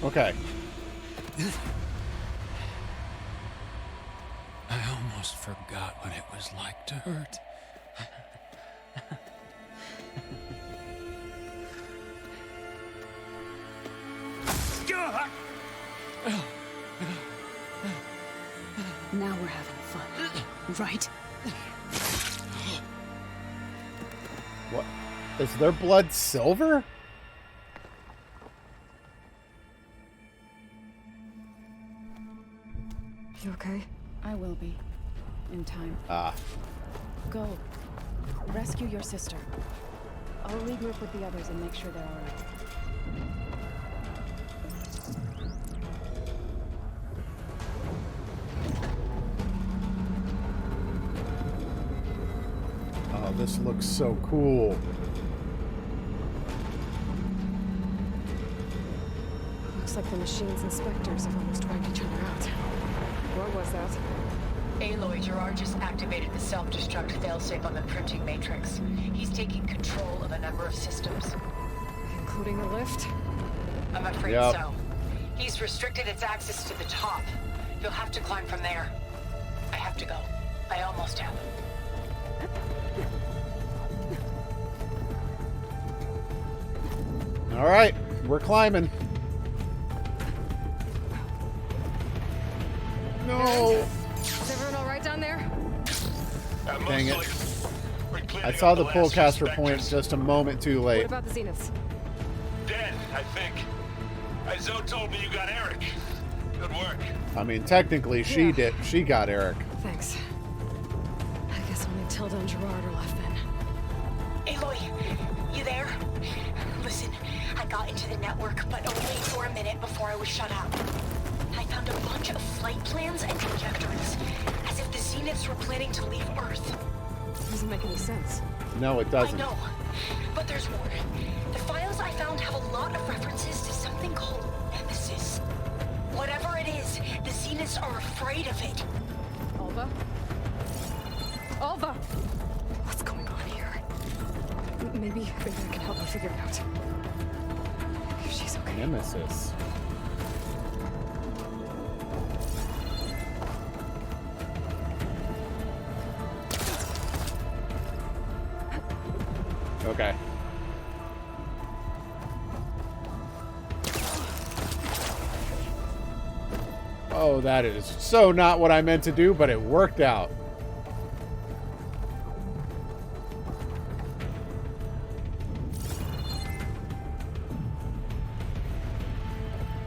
Okay. I almost forgot what it was like to hurt. Now we're having fun, right? What? Is their blood silver? You okay? I will be. In time. Ah. Go. Rescue your sister. I'll regroup with the others and make sure they're alright. Oh, this looks so cool. Looks like the machines and specters have almost wiped each other out. What was that? Aloy, Gerard just activated the self-destruct failsafe on the printing matrix. He's taking control of a number of systems. Including the lift? I'm afraid Yep. so. He's restricted its access to the top. You'll have to climb from there. I have to go. I almost have. All right, we're climbing. No. Is everyone all right down there? Dang it. I saw the pullcaster point just a moment too What late. about the Zeniths? Dead, I think. Izo told me you got Eric. Good work. I mean, technically, she did. She got Eric. Thanks. I guess only Tilda and Gerard are left then. Aloy, you there? Listen, I got into the network, but only for a minute before I was shut out. I found a bunch of flight plans and trajectories, as if the Zeniths were planning to leave Earth. Doesn't make any sense. No, it doesn't. I know, but there's more. The files I found have a lot of references to something called Nemesis. Whatever it is, the Zeniths are afraid of it. Alva? Alva! What's going on here? Maybe Beta can help me figure it out. If she's okay. Nemesis. Okay. Oh, that is so not what I meant to do, but it worked out.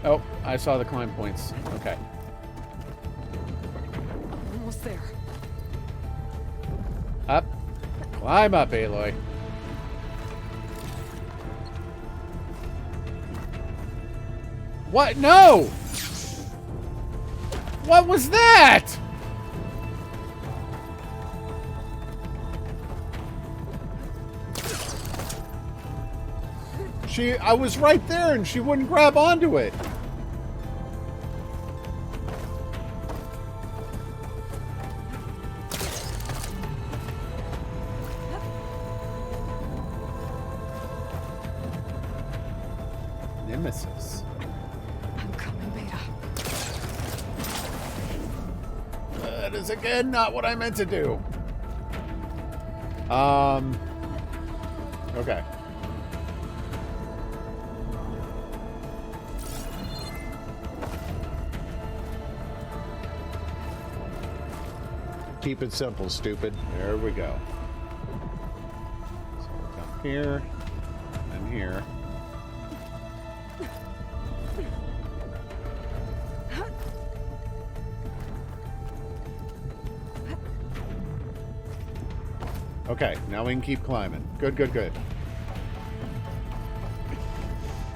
Oh, I saw the climb points. Okay. Almost there. Up. Climb up, Aloy. What? No! What was that? I was right there and she wouldn't grab onto it. Nemesis. I'm coming, Beta. That is again not what I meant to do. Okay. Keep it simple, stupid. There we go. So we'll come here and here. Okay, now we can keep climbing. Good, good, good.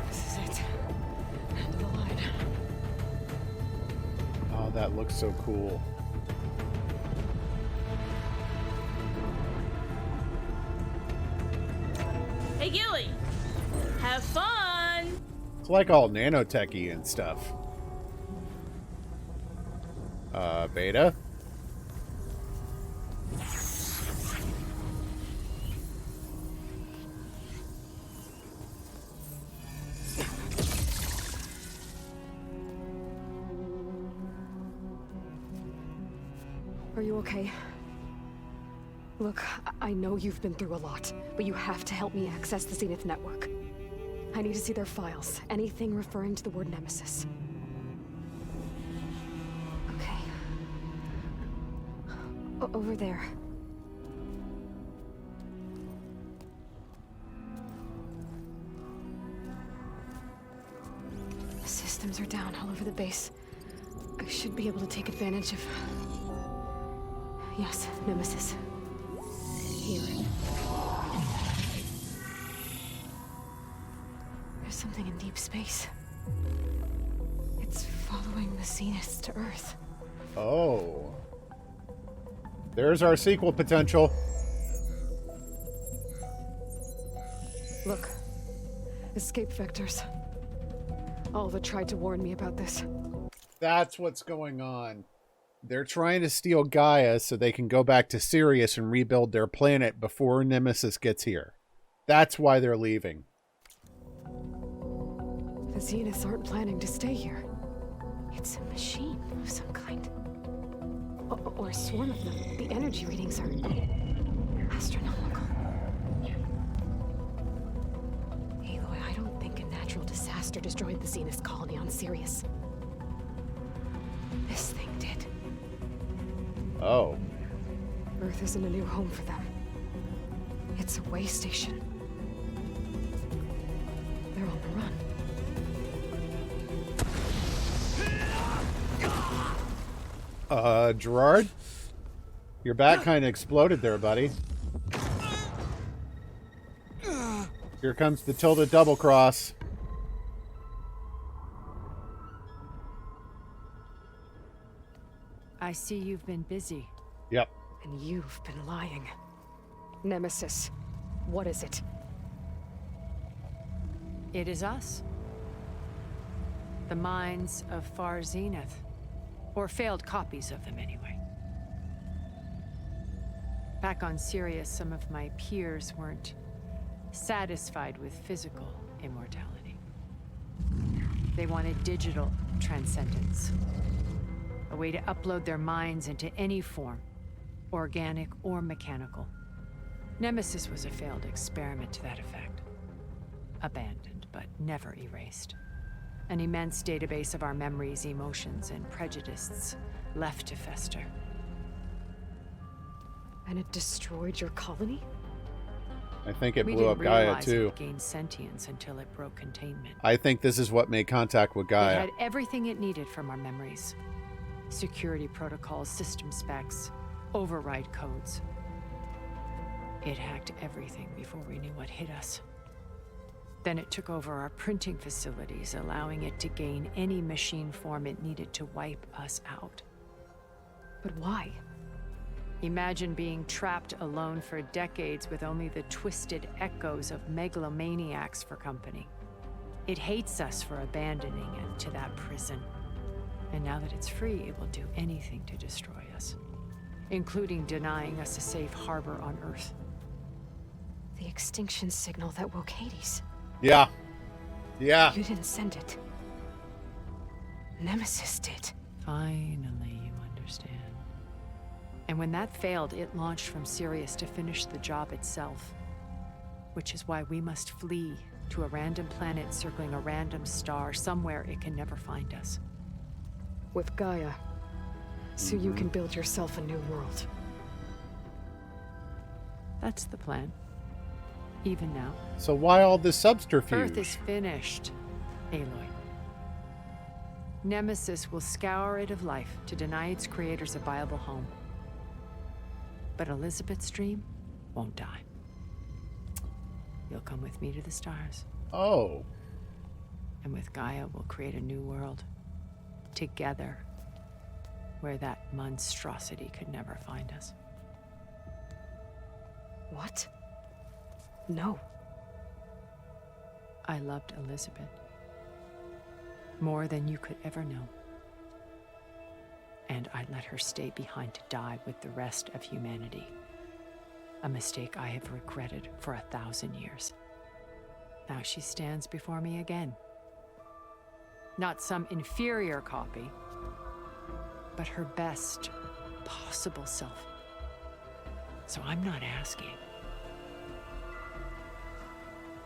This is it. End of the line. Oh, that looks so cool. Hey, Gilly! Have fun! It's like all nanotechy and stuff. Beta? Are you okay? Look, I know you've been through a lot, but you have to help me access the Zenith network. I need to see their files, anything referring to the word Nemesis. Okay. Over there. Systems are down all over the base. I should be able to take advantage of... Yes, Nemesis. Here. There's something in deep space. It's following the Zeniths to Earth. Oh. There's our sequel potential. Look. Escape vectors. Alva tried to warn me about this. That's what's going on. They're trying to steal Gaia so they can go back to Sirius and rebuild their planet before Nemesis gets here. That's why they're leaving. The Zeniths aren't planning to stay here. It's a machine of some kind. Or a swarm of them. The energy readings are astronomical. Aloy, I don't think a natural disaster destroyed the Zenith colony on Sirius. This thing did. Oh. Earth isn't a new home for them. It's a way station. They're on the run. Gerard? Your back kind of exploded there, buddy. Here comes the tilde double cross. I see you've been busy. Yep. And you've been lying. Nemesis, what is it? It is us. The minds of Far Zenith. Or failed copies of them, anyway. Back on Sirius, some of my peers weren't satisfied with physical immortality. They wanted digital transcendence. A way to upload their minds into any form, organic or mechanical. Nemesis was a failed experiment to that effect. Abandoned, but never erased. An immense database of our memories, emotions, and prejudices left to fester. And it destroyed your colony? I think it blew up Gaia, too. We didn't gained sentience until it broke containment. I think this is what made contact with Gaia. It had everything it needed from our memories. Security protocols, system specs, override codes. It hacked everything before we knew what hit us. Then it took over our printing facilities, allowing it to gain any machine form it needed to wipe us out. But why? Imagine being trapped alone for decades with only the twisted echoes of megalomaniacs for company. It hates us for abandoning it to that prison. And now that it's free, it will do anything to destroy us, including denying us a safe harbor on Earth. The extinction signal that woke Hades. Yeah. Yeah. You didn't send it. Nemesis did. Finally, you understand. And when that failed, it launched from Sirius to finish the job itself. Which is why we must flee to a random planet circling a random star, somewhere it can never find us. With Gaia. So you can build yourself a new world. That's the plan. Even now. So why all this subterfuge? Earth is finished, Aloy. Nemesis will scour it of life to deny its creators a viable home. But Elizabeth's dream won't die. You'll come with me to the stars. Oh. And with Gaia, we'll create a new world. Together. Where that monstrosity could never find us. What? No. I loved Elizabeth. More than you could ever know. And I let her stay behind to die with the rest of humanity. A mistake I have regretted for 1,000 years. Now she stands before me again. Not some inferior copy, but her best possible self. So I'm not asking.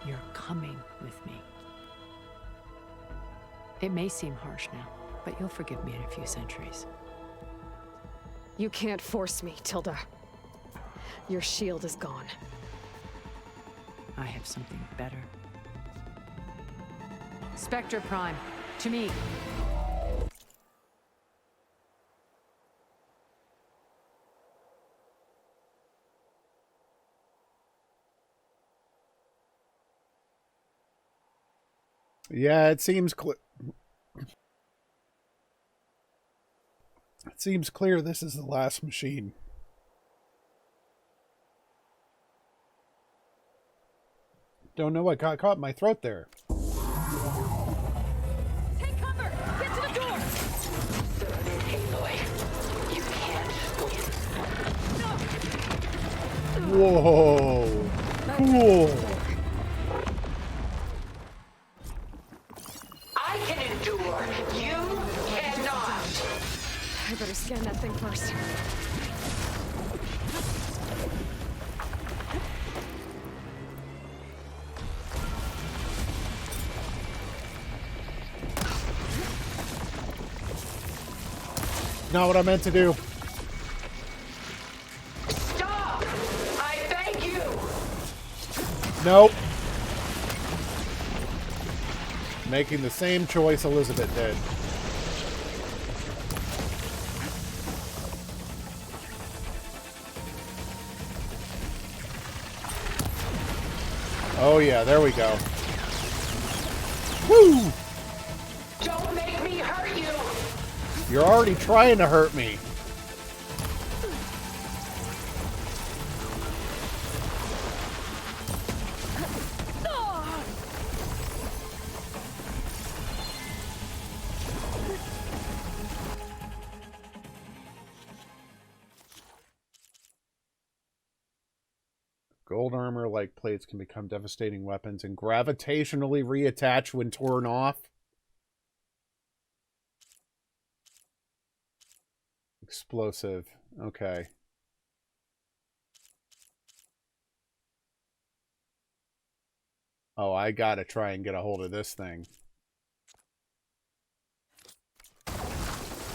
You're coming with me. It may seem harsh now, but you'll forgive me in a few centuries. You can't force me, Tilda. Your shield is gone. I have something better. Spectre Prime, to me. Yeah, it seems clear. It seems clear this is the last machine. Don't know what got caught in my throat there. Take cover! Get to the door! Aloy, you can't win. Whoa! Cool! I can endure. You cannot. I better scan that thing first. Not what I meant to do. Stop! I beg you! Nope. Making the same choice Elizabeth did. Oh yeah, there we go. Woo! Don't make me hurt you! You're already trying to hurt me. Gold armor-like plates can become devastating weapons and gravitationally reattach when torn off. Explosive. Okay. Oh, I gotta try and get a hold of this thing.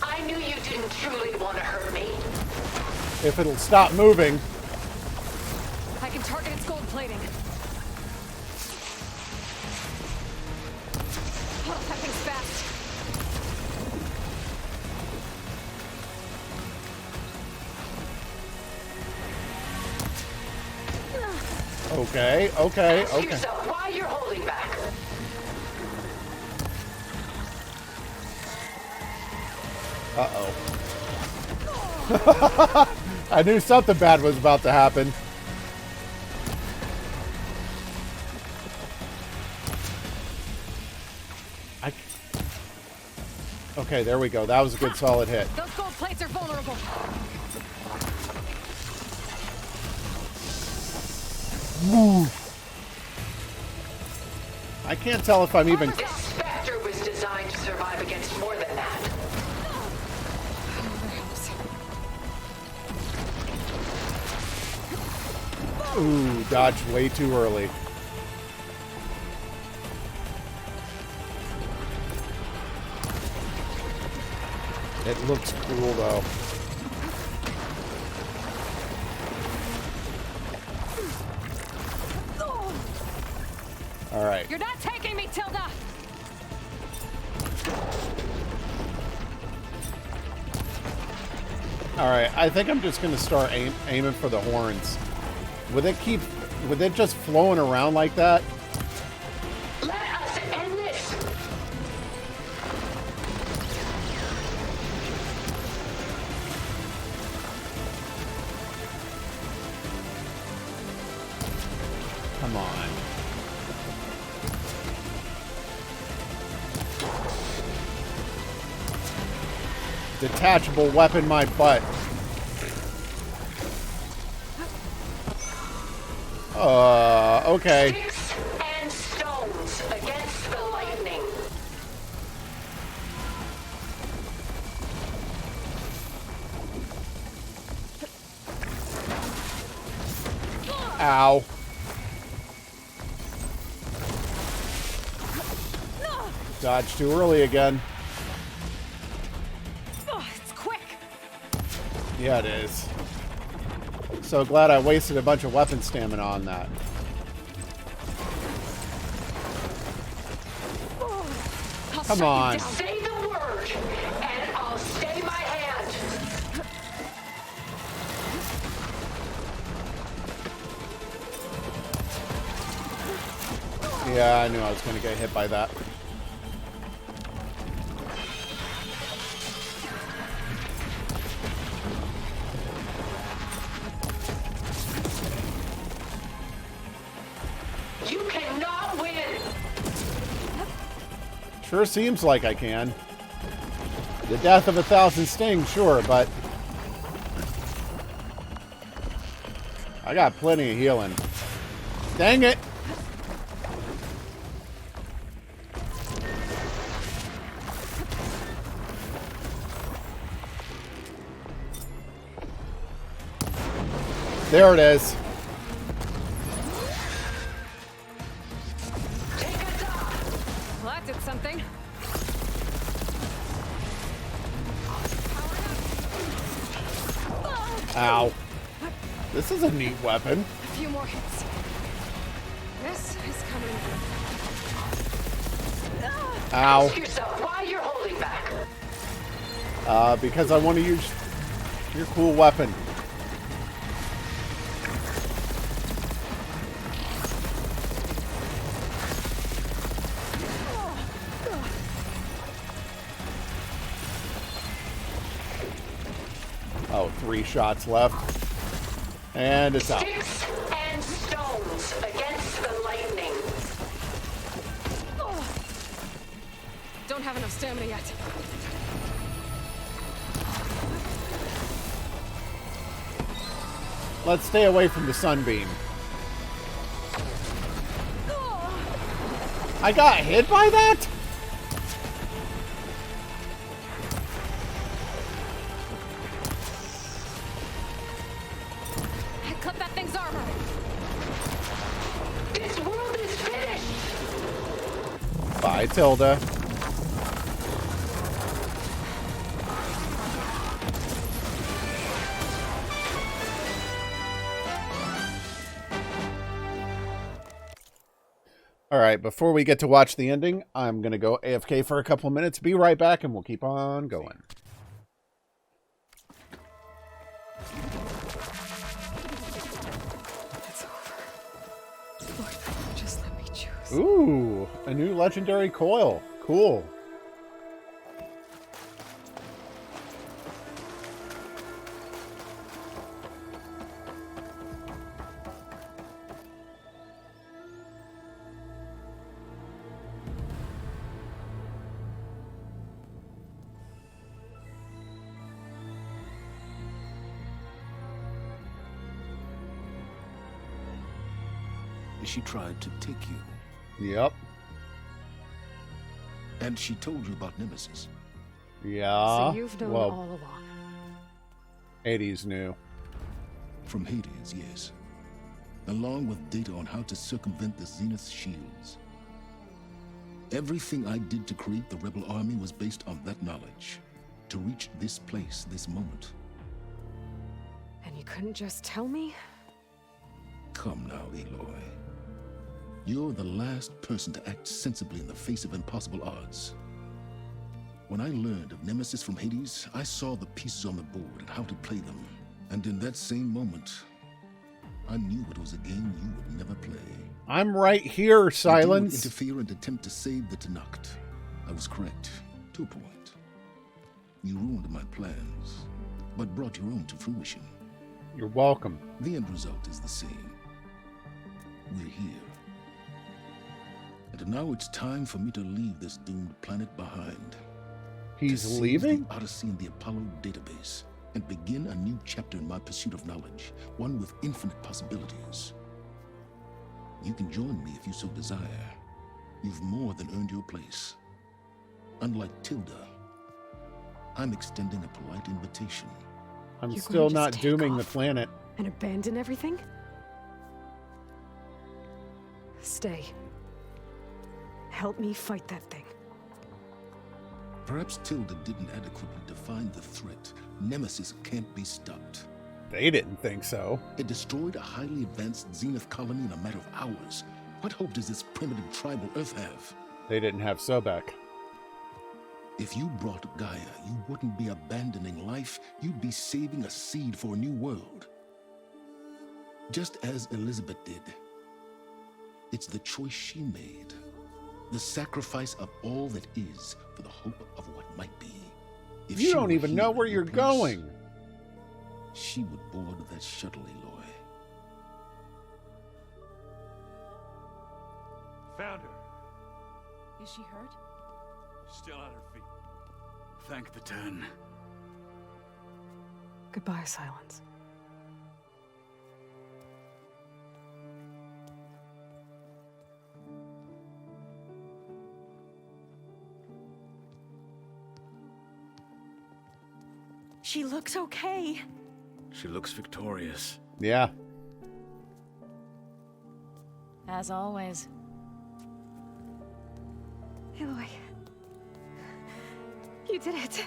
I knew you didn't truly want to hurt me. If it'll stop moving. I can target its gold plating. Oh, that thing's fast. Okay, okay, Ask okay. yourself why you're holding back. Uh-oh. I knew something bad was about to happen. Okay, there we go. That was a good solid hit. Those gold plates are vulnerable. Woo. I can't tell if I'm even... This Spectre was designed to survive against more than that. Ooh, dodged way too early. It looks cool, though. All right. You're not taking me, Tilda! All right, I think I'm just going to start aiming for the horns. Would it just flowing around like that? Let us end this! Come on. Detachable weapon my butt. Okay. Sticks and stones against the lightning. Ow. Dodge too early again. It's quick! Yeah, it is. So glad I wasted a bunch of weapon stamina on that. Come on. Say the word, and I'll stay my hand. Yeah, I knew I was going to get hit by that. You cannot win. Sure seems like I can. The death of 1,000 stings, sure, but I got plenty of healing. Dang it! There it is. Well, that did something. Ow. This is a neat weapon. A few more hits. This is coming. Ow. Ask yourself why you're holding back. Because I want to use your cool weapon. Oh, 3 shots left. And it's out. Sticks and stones against the lightning. Don't have enough stamina yet. Let's stay away from the sunbeam. I got hit by that? I cut that thing's armor. This world is finished. Bye, Tilda. All right, before we get to watch the ending, I'm going to go AFK for a couple minutes. Be right back, and we'll keep on going. It's over. Lord, just let me choose. Ooh, a new legendary coil. Cool. She tried to take you. Yep. And she told you about Nemesis. Yeah. So you've known well, all along. Hades knew. From Hades, yes. along with data on how to circumvent the Zenith shields. Everything I did to create the rebel army was based on that knowledge. To reach this place, this moment. And you couldn't just tell me? Come now, Aloy. You're the last person to act sensibly in the face of impossible odds. When I learned of Nemesis from Hades, I saw the pieces on the board and how to play them. And in that same moment, I knew it was a game you would never play. I'm right here, Silence. You didn't interfere and attempt to save the Tenakth. I was correct, to a point. You ruined my plans, but brought your own to fruition. You're welcome. The end result is the same. We're here. And now it's time for me to leave this doomed planet behind. He's leaving? The Odyssey and the Apollo database, and begin a new chapter in my pursuit of knowledge, one with infinite possibilities. You can join me if you so desire. You've more than earned your place. Unlike Tilda, I'm extending a polite invitation. I'm still not dooming the planet. And abandon everything? Stay. Help me fight that thing. Perhaps Tilda didn't adequately define the threat. Nemesis can't be stopped. They didn't think so. It destroyed a highly advanced Zenith colony in a matter of hours. What hope does this primitive tribal Earth have? They didn't have Sobek. If you brought Gaia, you wouldn't be abandoning life. You'd be saving a seed for a new world. Just as Elizabeth did. It's the choice she made. The sacrifice of all that is for the hope of what might be. If you don't even know where you're going. She would board that shuttle, Aloy. Found her. Is she hurt? Still on her feet. Thank the Ten. Goodbye, Silence. She looks okay. She looks victorious. Yeah. As always. Aloy. You did it.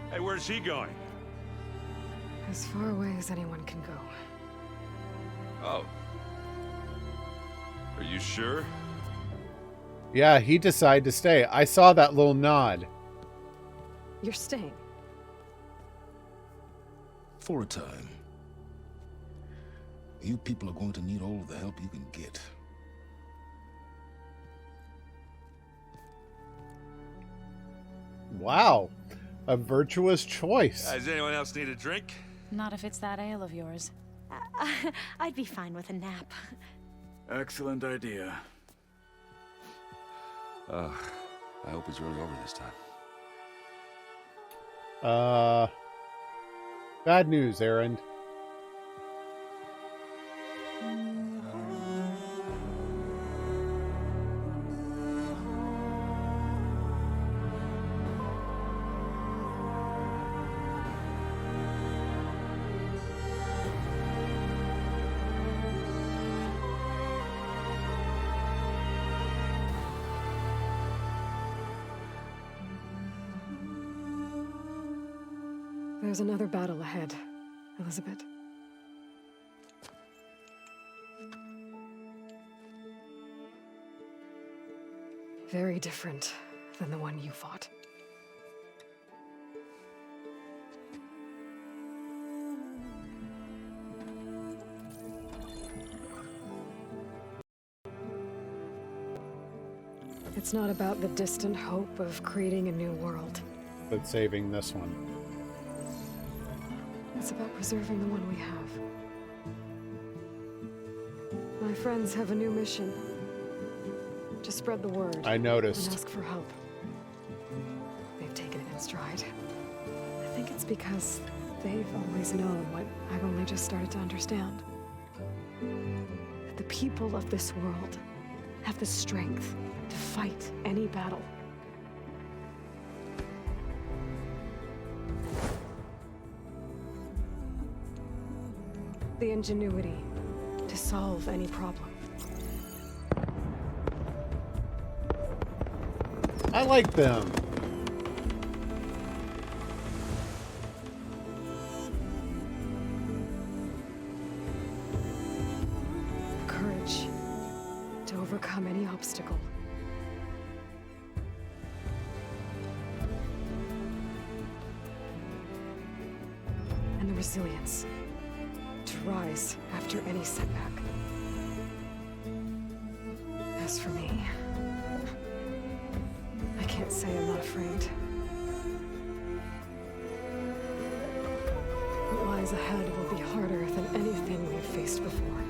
Hey, where's he going? As far away as anyone can go. Oh. Are you sure? Yeah, he decided to stay. I saw that little nod. You're staying. For a time. You people are going to need all of the help you can get. Wow. A virtuous choice. Does anyone else need a drink? Not if it's that ale of yours. I'd be fine with a nap. Excellent idea. I hope it's really over this time. Bad news, Erend. There's another battle ahead, Elizabeth. Very different than the one you fought. It's not about the distant hope of creating a new world. But saving this one. It's about preserving the one we have. My friends have a new mission. To spread the word. I noticed. And ask for help. They've taken it in stride. I think it's because They've always known what I've only just started to understand. That the people of this world have the strength to fight any battle. The ingenuity to solve any problem. I like them. Courage to overcome any obstacle. And the resilience to rise after any setback. As for me, I can't say I'm not afraid. What lies ahead will be harder than anything we've faced before.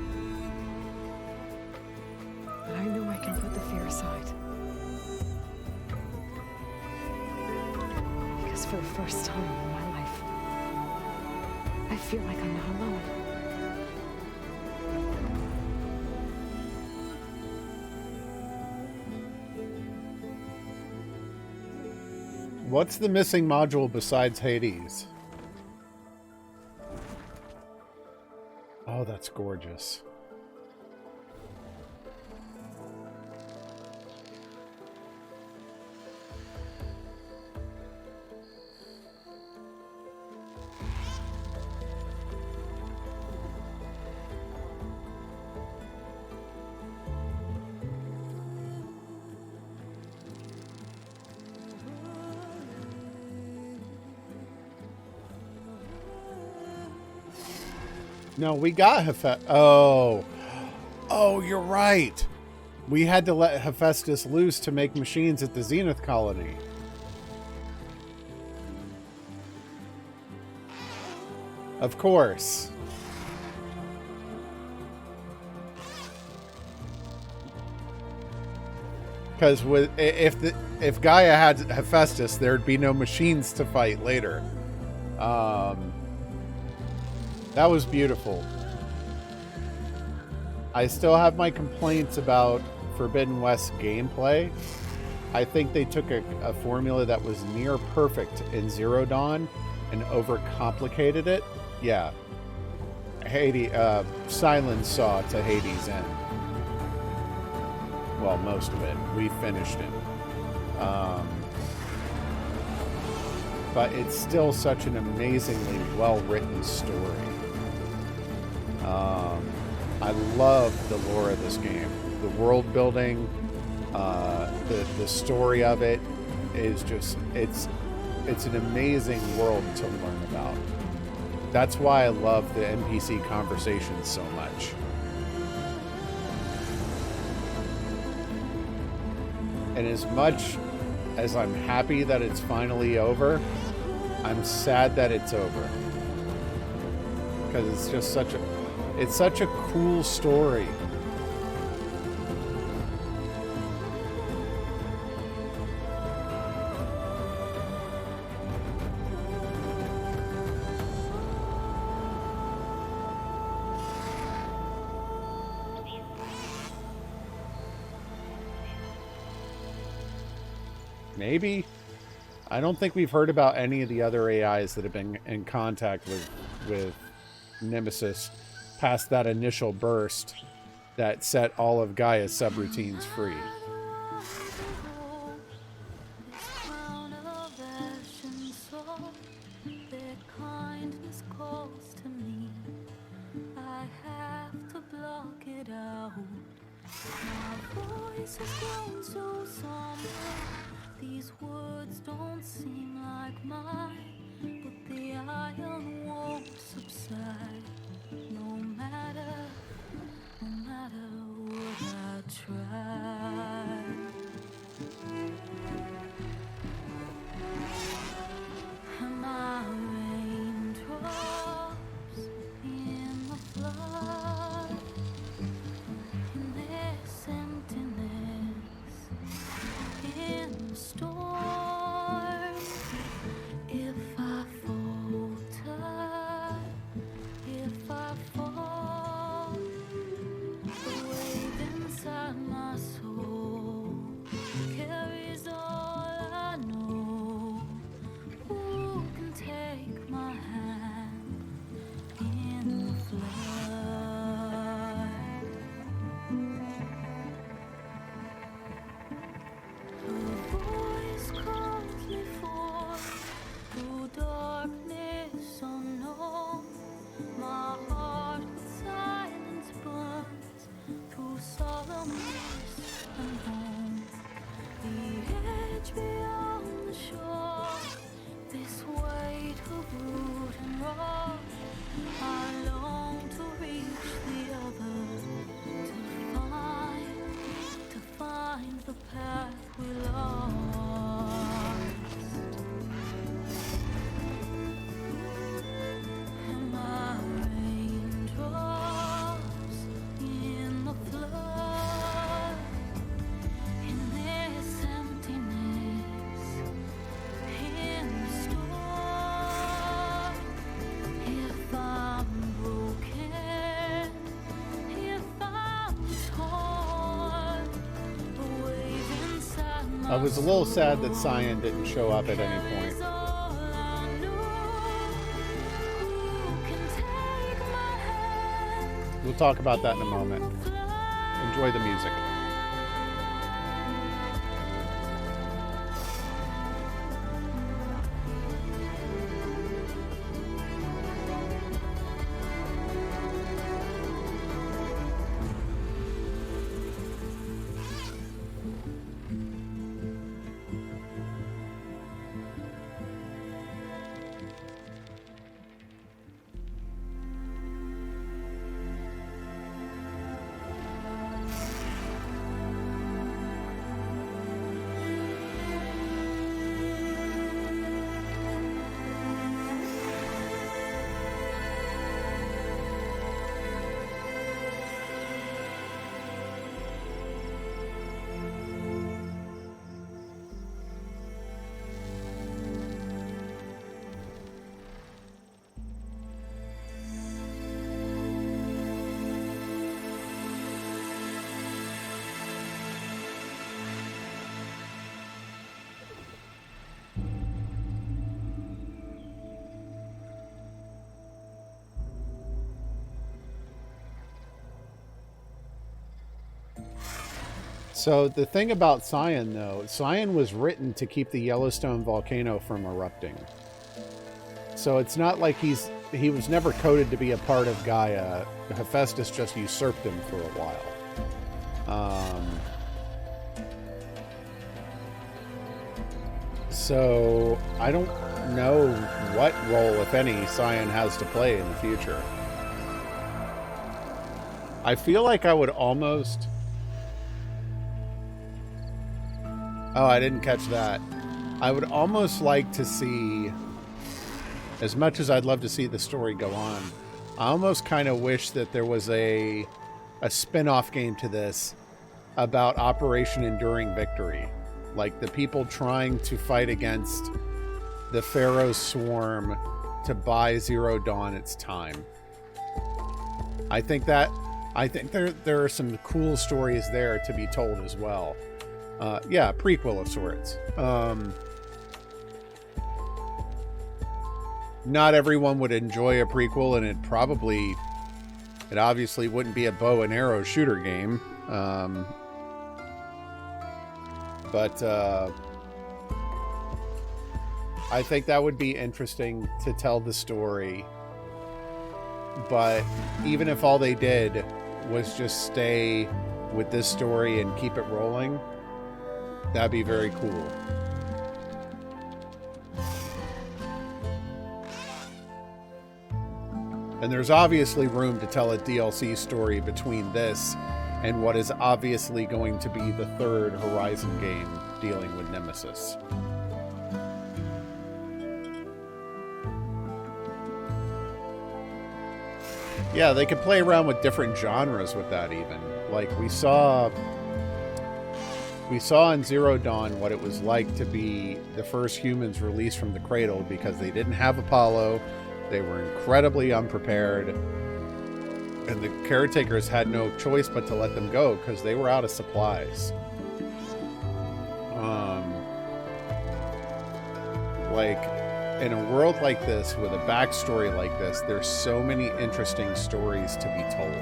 But I know I can put the fear aside. Because for the first time in my life, I feel like I'm not alone. What's the missing module besides Hades? Oh, that's gorgeous. No, we got Hephaestus. Oh, you're right. We had to let Hephaestus loose to make machines at the Zenith colony. Of course. Because if Gaia had Hephaestus, there'd be no machines to fight later. That was beautiful. I still have my complaints about Forbidden West gameplay. I think they took a formula that was near perfect in Zero Dawn and overcomplicated it. Yeah. Hades, Silence saw to Hades' end. Well, most of it. We finished it. But it's still such an amazingly well-written story. I love the lore of this game. The world building, the story of it is just, it's an amazing world to learn about. That's why I love the NPC conversations so much. And as much as I'm happy that it's finally over, I'm sad that it's over. Because it's just such a cool story. Maybe. I don't think we've heard about any of the other AIs that have been in contact with Nemesis past that initial burst that set all of Gaia's subroutines free. These words don't seem like mine, but the iron won't subside. No matter what I try. My raindrops in the flood, in this emptiness, in the storm. If I fall cross. I long to reach the other, to find the path we lost. And my raindrops in the flood, in this emptiness, in the storm. If I'm broken, if I'm torn, the wave inside my I was a little sad that Cyan didn't show up at any point. soul I knew. Who can take my hand? We'll talk about that in a moment. Enjoy the music. So the thing about Cyan, though, Cyan was written to keep the Yellowstone volcano from erupting. So it's not like he was never coded to be a part of Gaia. Hephaestus just usurped him for a while. So I don't know what role, if any, Cyan has to play in the future. I feel like I would almost... Oh, I didn't catch that. I would almost like to see, as much as I'd love to see the story go on, I almost kind of wish that there was a spin-off game to this about Operation Enduring Victory. Like the people trying to fight against the Pharaoh's swarm to buy Zero Dawn its time. I think there are some cool stories there to be told as well. Yeah, prequel of sorts. Not everyone would enjoy a prequel, and it obviously wouldn't be a bow and arrow shooter game. But I think that would be interesting to tell the story. But even if all they did was just stay with this story and keep it rolling, that'd be very cool. And there's obviously room to tell a DLC story between this and what is obviously going to be the third Horizon game dealing with Nemesis. Yeah, they could play around with different genres with that even. Like we saw in Zero Dawn what it was like to be the first humans released from the cradle because they didn't have Apollo. They were incredibly unprepared. And the caretakers had no choice but to let them go because they were out of supplies. Like, in a world like this, with a backstory like this, there's so many interesting stories to be told.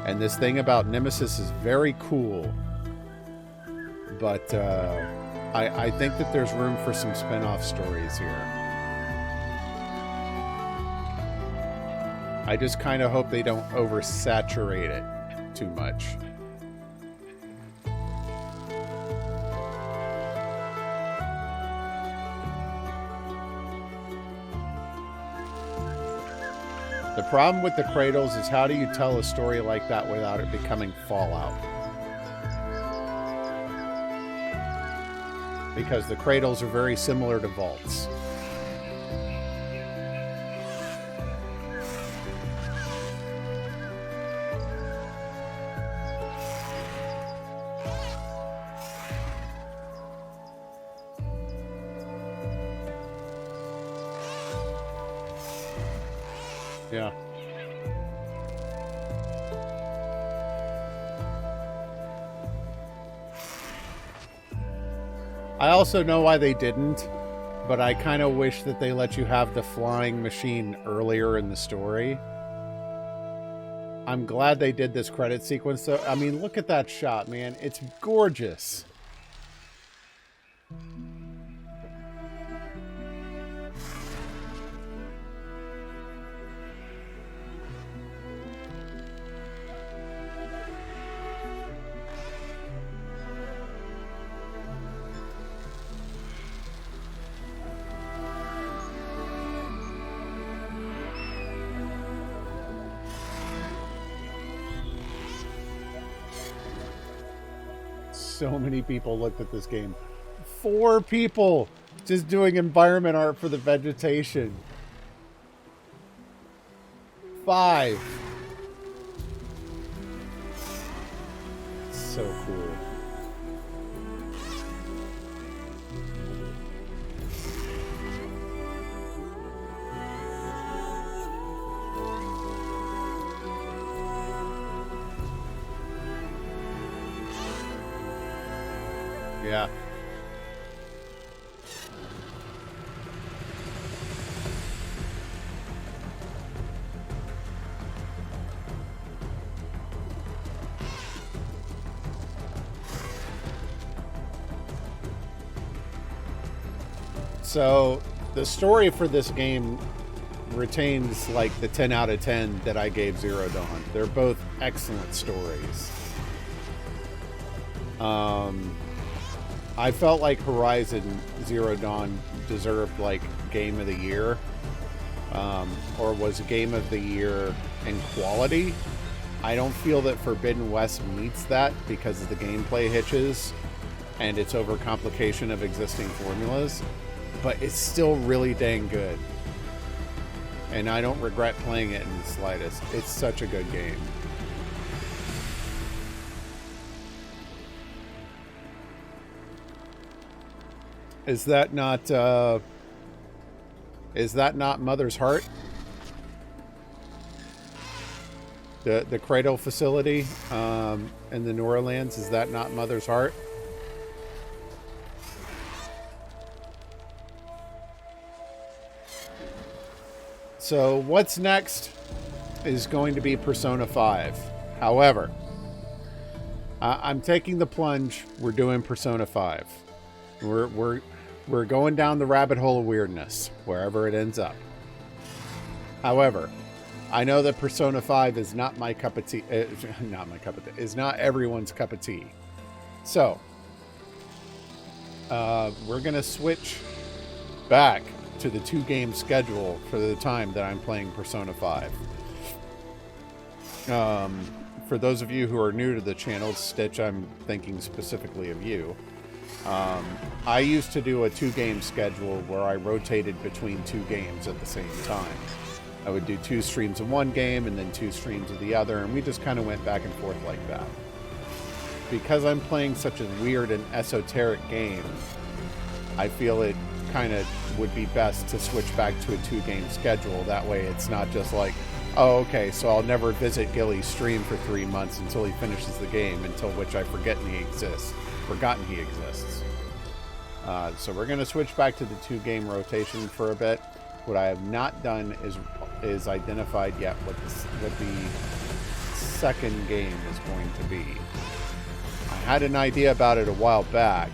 And this thing about Nemesis is very cool. But I think that there's room for some spin-off stories here. I just kind of hope they don't oversaturate it too much. The problem with the cradles is how do you tell a story like that without it becoming Fallout? Because the cradles are very similar to vaults. Yeah. I also know why they didn't, but I kind of wish that they let you have the flying machine earlier in the story. I'm glad they did this credit sequence, though. I mean, look at that shot, man. It's gorgeous. So many people looked at this game. 4 people just doing environment art for the vegetation. 5. So cool. Yeah. So the story for this game retains like the 10 out of 10 that I gave Zero Dawn. They're both excellent stories. I felt like Horizon Zero Dawn deserved like Game of the Year, or was Game of the Year in quality. I don't feel that Forbidden West meets that because of the gameplay hitches and its overcomplication of existing formulas, but it's still really dang good. And I don't regret playing it in the slightest. It's such a good game. Is that not Mother's Heart? The Cradle facility in the New Orleans, is that not Mother's Heart? So what's next is going to be Persona 5. However, I'm taking the plunge. We're doing Persona 5. We're going down the rabbit hole of weirdness, wherever it ends up. However, I know that Persona 5 is not my cup of tea. Not my cup of tea. Is not everyone's cup of tea. So, we're going to switch back to the 2-game schedule for the time that I'm playing Persona 5. For those of you who are new to the channel, Stitch, I'm thinking specifically of you. I used to do a 2-game schedule where I rotated between 2 games at the same time. I would do 2 streams of one game and then 2 streams of the other, and we just kind of went back and forth like that. Because I'm playing such a weird and esoteric game, I feel it kind of would be best to switch back to a 2-game schedule. That way it's not just like, oh, okay, so I'll never visit Gilly's stream for 3 months until he finishes the game, until which I've forgotten he exists. So we're going to switch back to the 2-game rotation for a bit. What I have not done is identified yet what the second game is going to be. I had an idea about it a while back,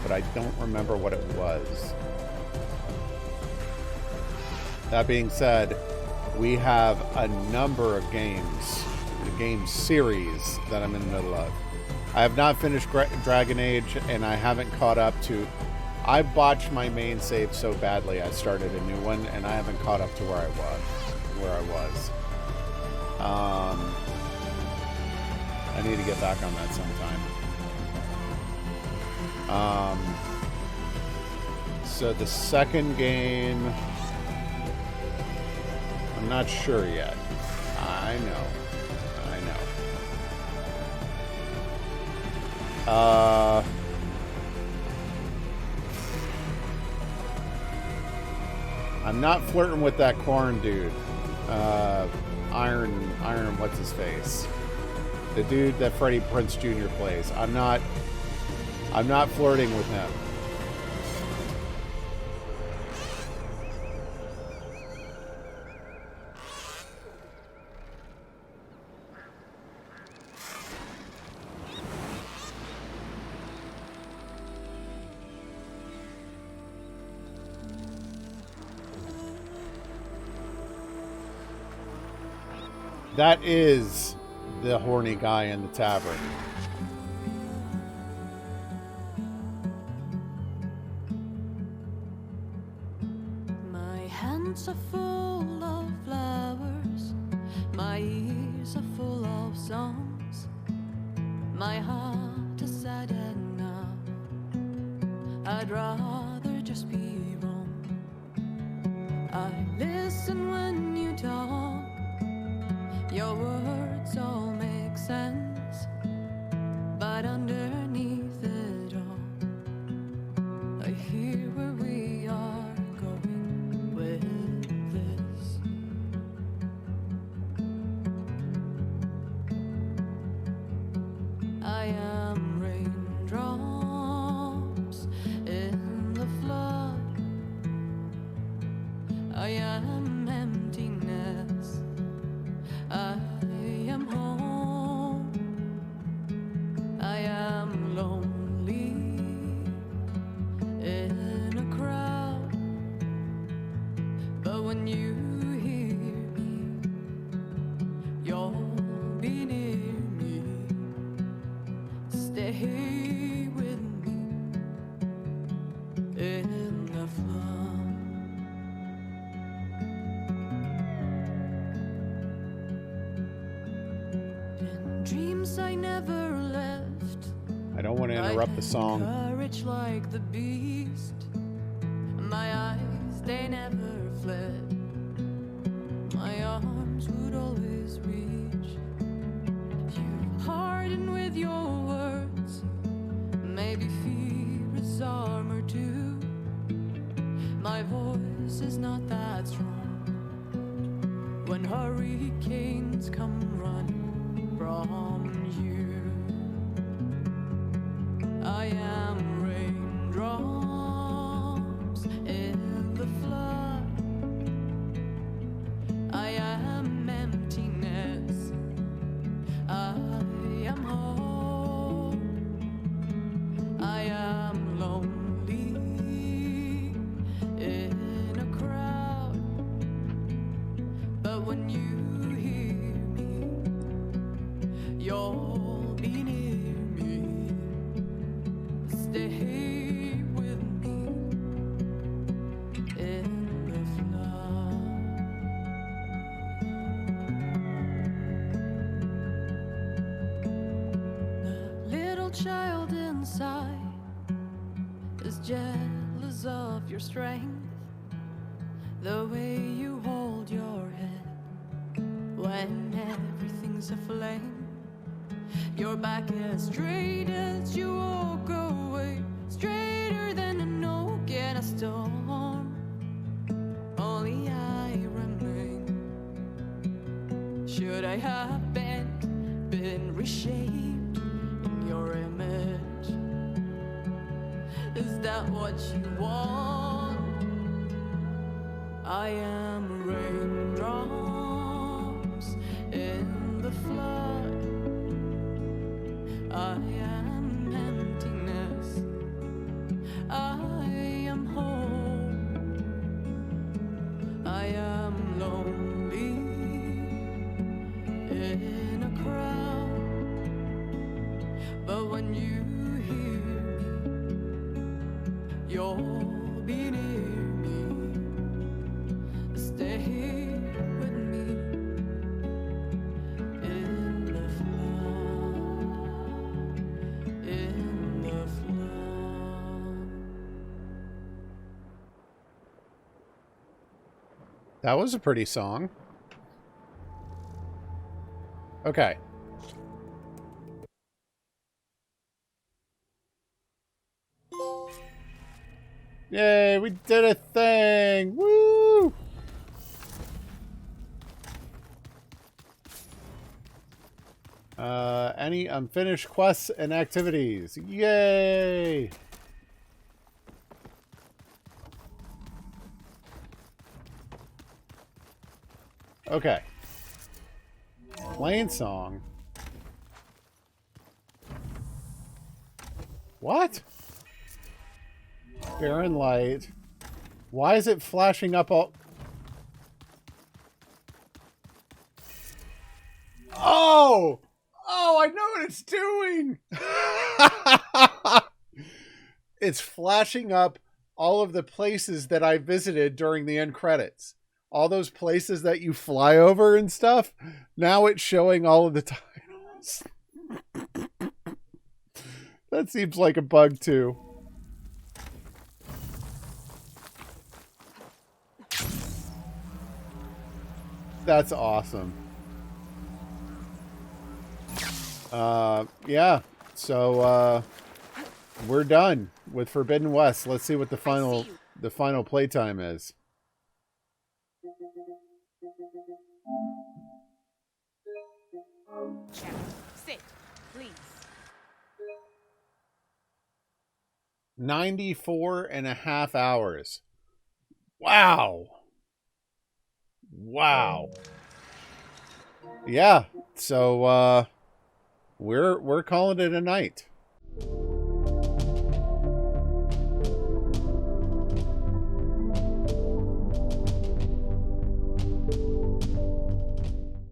but I don't remember what it was. That being said, we have a number of games, the game series that I'm in the middle of. I have not finished Dragon Age, and I haven't caught up to... I botched my main save so badly I started a new one, and I haven't caught up to where I was. I need to get back on that sometime. So the second game, I'm not sure yet. I know. I'm not flirting with that corn dude. Iron, what's his face? The dude that Freddie Prinze Jr. plays. I'm not flirting with him. That is the horny guy in the tavern. My hands are full of flowers, my ears are full of songs, my heart is sad enough, I'd rather just be wrong. I listen when you talk, your words all make sense, but underneath it all, I hear where we are going with this. I am raindrops in the flood, I am emptiness, I am home, I am lonely in a crowd, but when you hear me, you'll be near me, stay with me in the flood. Dreams I never left. I don't want to interrupt the song. Courage like the beast. My eyes, they never fled. My arms would always reach. You harden with your words. Maybe fear is armor too. My voice is not that strong. When hurricanes come running from you, I am raindrops in the flood, I am emptiness, I am home, I am lonely in a crowd, but when you you'll be near me, stay with me in the flood. The little child inside is jealous of your strength, the way you hold your head when everything's aflame. Your back as straight as you walk away, straighter than an oak in a storm. Only I remain. Should I have been reshaped in your image? Is that what you want? I am raindrops in the flood, I am emptiness, I am home, I am lonely in a crowd, but when you hear me, you're Stay here with me in the flood, in the flood. That was a pretty song. Okay. Yay, we did a thing! Woo! Any unfinished quests and activities? Yay! Okay. Plain song. What? Barren light. Why is it flashing up all... Oh! Oh, I know what it's doing! It's flashing up all of the places that I visited during the end credits. All those places that you fly over and stuff. Now it's showing all of the titles. That seems like a bug too. That's awesome. Yeah. So we're done with Forbidden West. Let's see what the final playtime is. Sit, please. 94.5 hours. Wow. Wow. Yeah. So we're calling it a night.